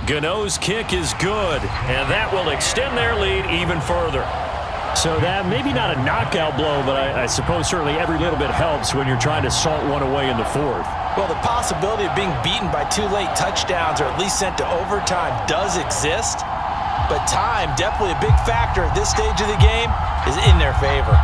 Gano's kick is good, and that will extend their lead even further. So that maybe not a knockout blow, but I suppose certainly every little bit helps when you're trying to salt one away in the 4th. Well, the possibility of being beaten by 2 late touchdowns or at least sent to overtime does exist, but time, definitely a big factor at this stage of the game, is in their favor.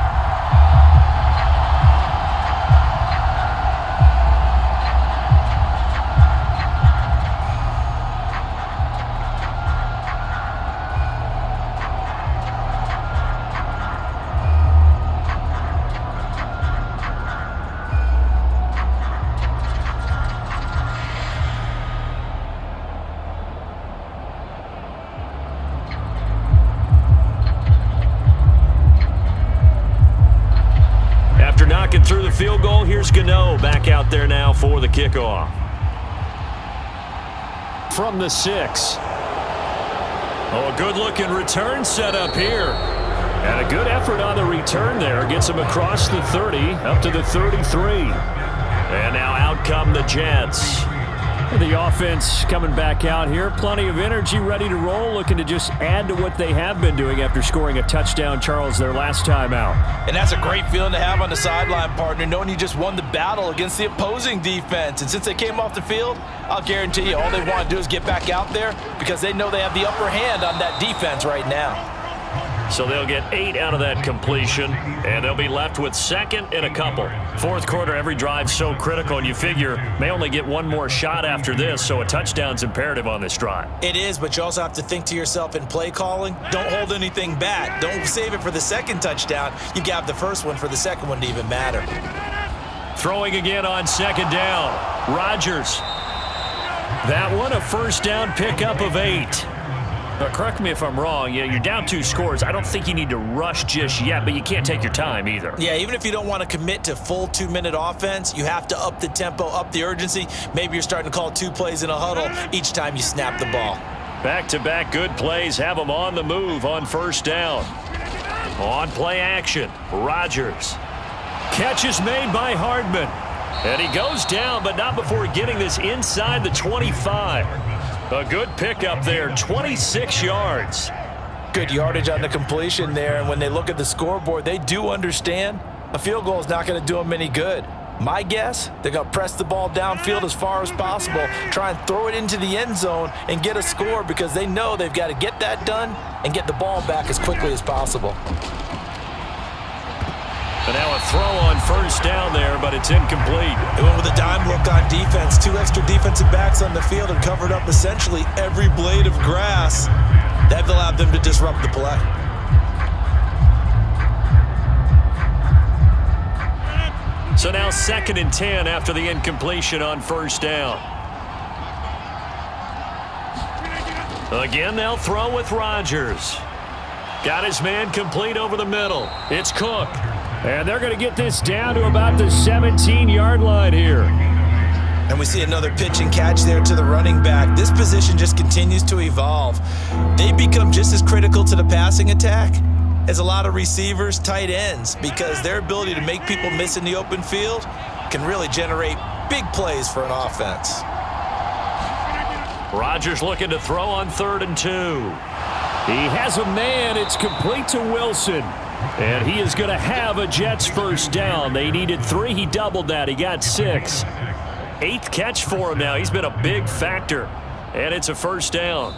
through the field goal. Here's Gano back out there now for the kickoff. From the 6. Oh, a good-looking return set up here. And a good effort on the return there. Gets him across the 30, up to the 33. And now out come the Jets. The offense coming back out here. Plenty of energy, ready to roll, looking to just add to what they have been doing after scoring a touchdown, Charles, their last time out. And that's a great feeling to have on the sideline, partner, knowing you just won the battle against the opposing defense. And since they came off the field, I'll guarantee you all they want to do is get back out there because they know they have the upper hand on that defense right now. So they'll get 8 out of that completion, and they'll be left with second and a couple. Fourth quarter, every drive so critical, and you figure may only get one more shot after this, so a touchdown's imperative on this drive. It is, but you also have to think to yourself in play calling, don't hold anything back. Don't save it for the second touchdown. You got the first one for the second one to even matter. Throwing again on second down. Rodgers. That one, a first down pickup of 8. But correct me if I'm wrong, you're down 2 scores. I don't think you need to rush just yet, but you can't take your time either. Yeah, even if you don't want to commit to full 2-minute offense, you have to up the tempo, up the urgency. Maybe you're starting to call 2 plays in a huddle each time you snap the ball. Back-to-back good plays have them on the move on first down. On play action, Rodgers. Catch is made by Hardman. And he goes down, but not before getting this inside the 25. A good pickup there, 26 yards. Good yardage on the completion there, and when they look at the scoreboard, they do understand a field goal is not going to do them any good. My guess, they're going to press the ball downfield as far as possible, try and throw it into the end zone and get a score because they know they've got to get that done and get the ball back as quickly as possible. And now a throw on first down there, but it's incomplete. They went with a dime look on defense. 2 extra defensive backs on the field and covered up essentially every blade of grass. That allowed them to disrupt the play. So now 2nd and 10 after the incompletion on first down. Again, they'll throw with Rodgers. Got his man complete over the middle. It's Cook. And they're going to get this down to about the 17-yard line here. And we see another pitch and catch there to the running back. This position just continues to evolve. They become just as critical to the passing attack as a lot of receivers, tight ends, because their ability to make people miss in the open field can really generate big plays for an offense. Rodgers looking to throw on 3rd and 2. He has a man. It's complete to Wilson. And he is going to have a Jets first down. They needed 3. He doubled that. He got 6. 8th catch for him now. He's been a big factor. And it's a first down.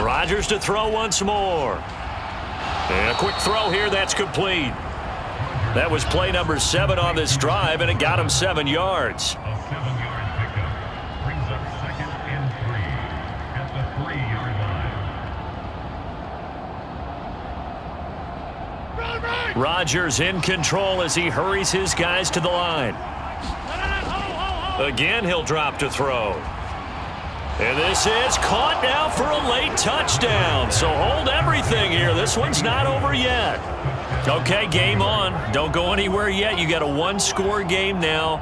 Rodgers to throw once more. And a quick throw here, that's complete. That was play number 7 on this drive, and it got him 7 yards. Brings up 2nd and 3 at the 3-yard line. Rodgers in control as he hurries his guys to the line. Again, he'll drop to throw. And this is caught now for a late touchdown. So hold everything here. This one's not over yet. Okay, game on. Don't go anywhere yet. You got a 1-score game now.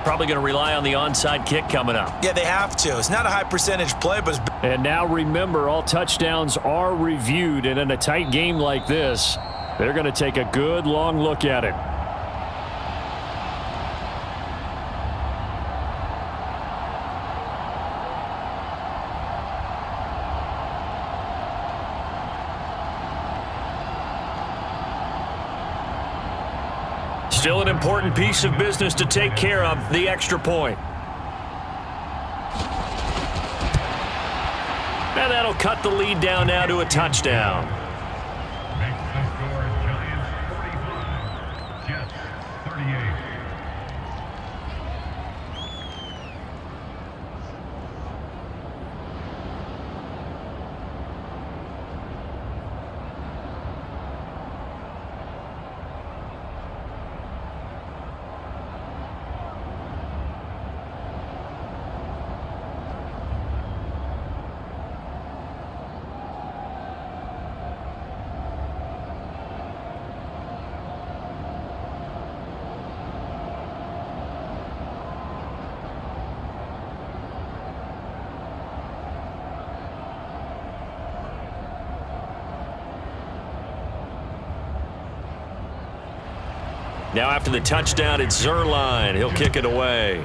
Probably going to rely on the onside kick coming up. Yeah, they have to. It's not a high percentage play, but it's... And now remember, all touchdowns are reviewed. And in a tight game like this, they're going to take a good long look at it. Still an important piece of business to take care of, the extra point. And that'll cut the lead down now to a touchdown. Makes the score Giants 45, Jets 38. Now after the touchdown, it's Zerline. He'll kick it away.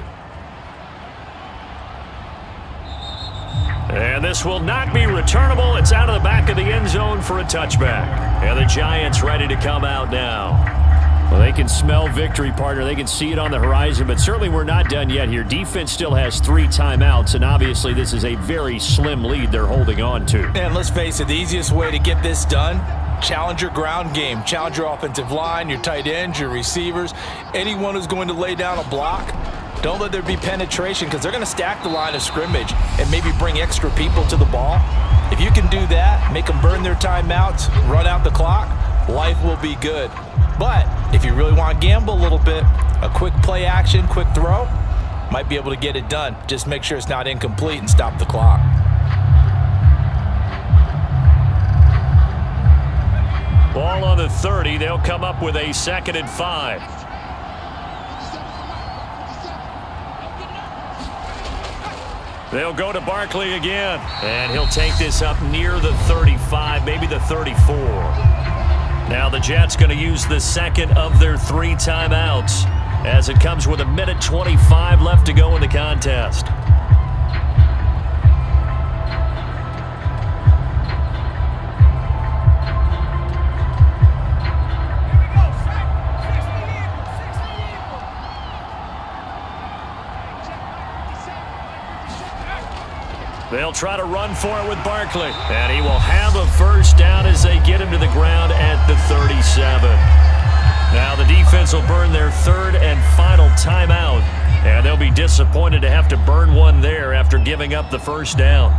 And this will not be returnable. It's out of the back of the end zone for a touchback. And the Giants ready to come out now. Well, they can smell victory, partner. They can see it on the horizon, but certainly we're not done yet here. Defense still has 3 timeouts, and obviously this is a very slim lead they're holding on to. And let's face it, the easiest way to get this done, challenge your ground game. Challenge your offensive line, your tight ends, your receivers, anyone who's going to lay down a block. Don't let there be penetration because they're going to stack the line of scrimmage and maybe bring extra people to the ball. If you can do that, make them burn their timeouts, run out the clock, life will be good. But if you really want to gamble a little bit, a quick play action, quick throw, might be able to get it done. Just make sure it's not incomplete and stop the clock. Ball on the 30. They'll come up with a 2nd and 5. They'll go to Barkley again. And he'll take this up near the 35, maybe the 34. Now the Jets going to use the 2nd of their 3 timeouts as it comes with 1:25 left to go in the contest. They'll try to run for it with Barkley. And he will have a first down as they get him to the ground at the 37. Now the defense will burn their 3rd and final timeout. And they'll be disappointed to have to burn one there after giving up the first down.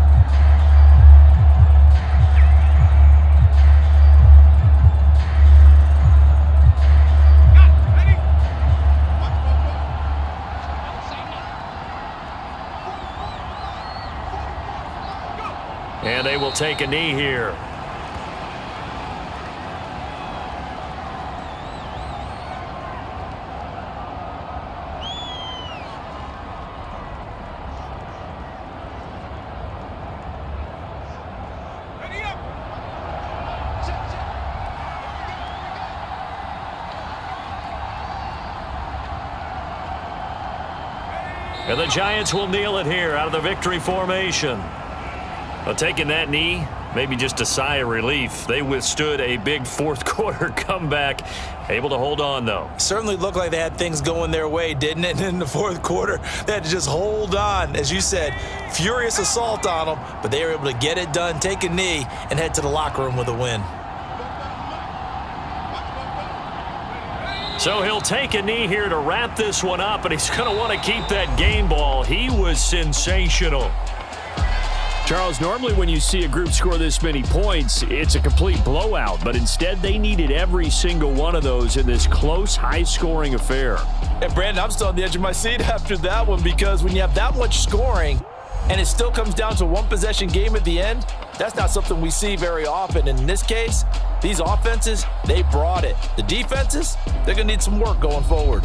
And they will take a knee here. And the Giants will kneel it here out of the victory formation. Well, taking that knee, maybe just a sigh of relief. They withstood a big 4th quarter comeback. Able to hold on, though. Certainly looked like they had things going their way, didn't it? And in the 4th quarter, they had to just hold on. As you said, furious assault on them, but they were able to get it done, take a knee, and head to the locker room with a win. So he'll take a knee here to wrap this one up, and he's going to want to keep that game ball. He was sensational. Charles, normally when you see a group score this many points, it's a complete blowout, but instead they needed every single one of those in this close, high-scoring affair. And Brandon, I'm still on the edge of my seat after that one because when you have that much scoring and it still comes down to 1-possession game at the end, that's not something we see very often. And in this case, these offenses, they brought it. The defenses, they're going to need some work going forward.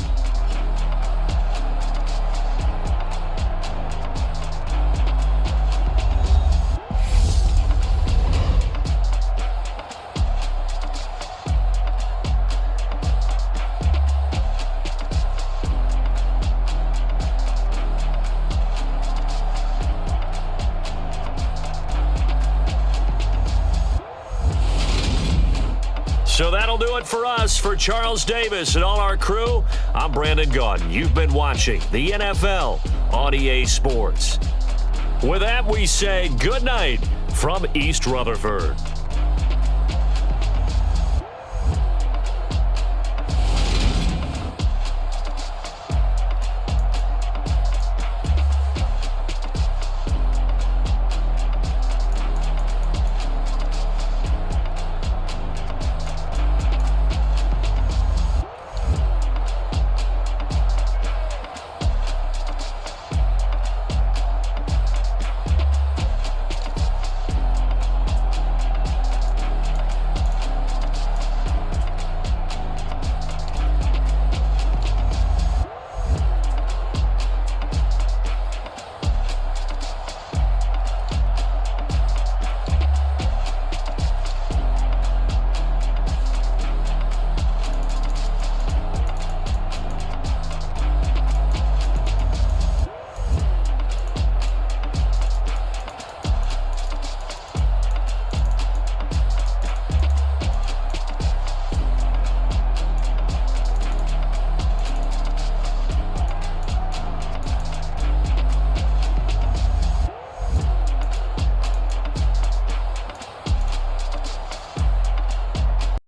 So that'll do it for us. For Charles Davis and all our crew, I'm Brandon Gaudin. You've been watching the NFL on EA Sports. With that, we say good night from East Rutherford.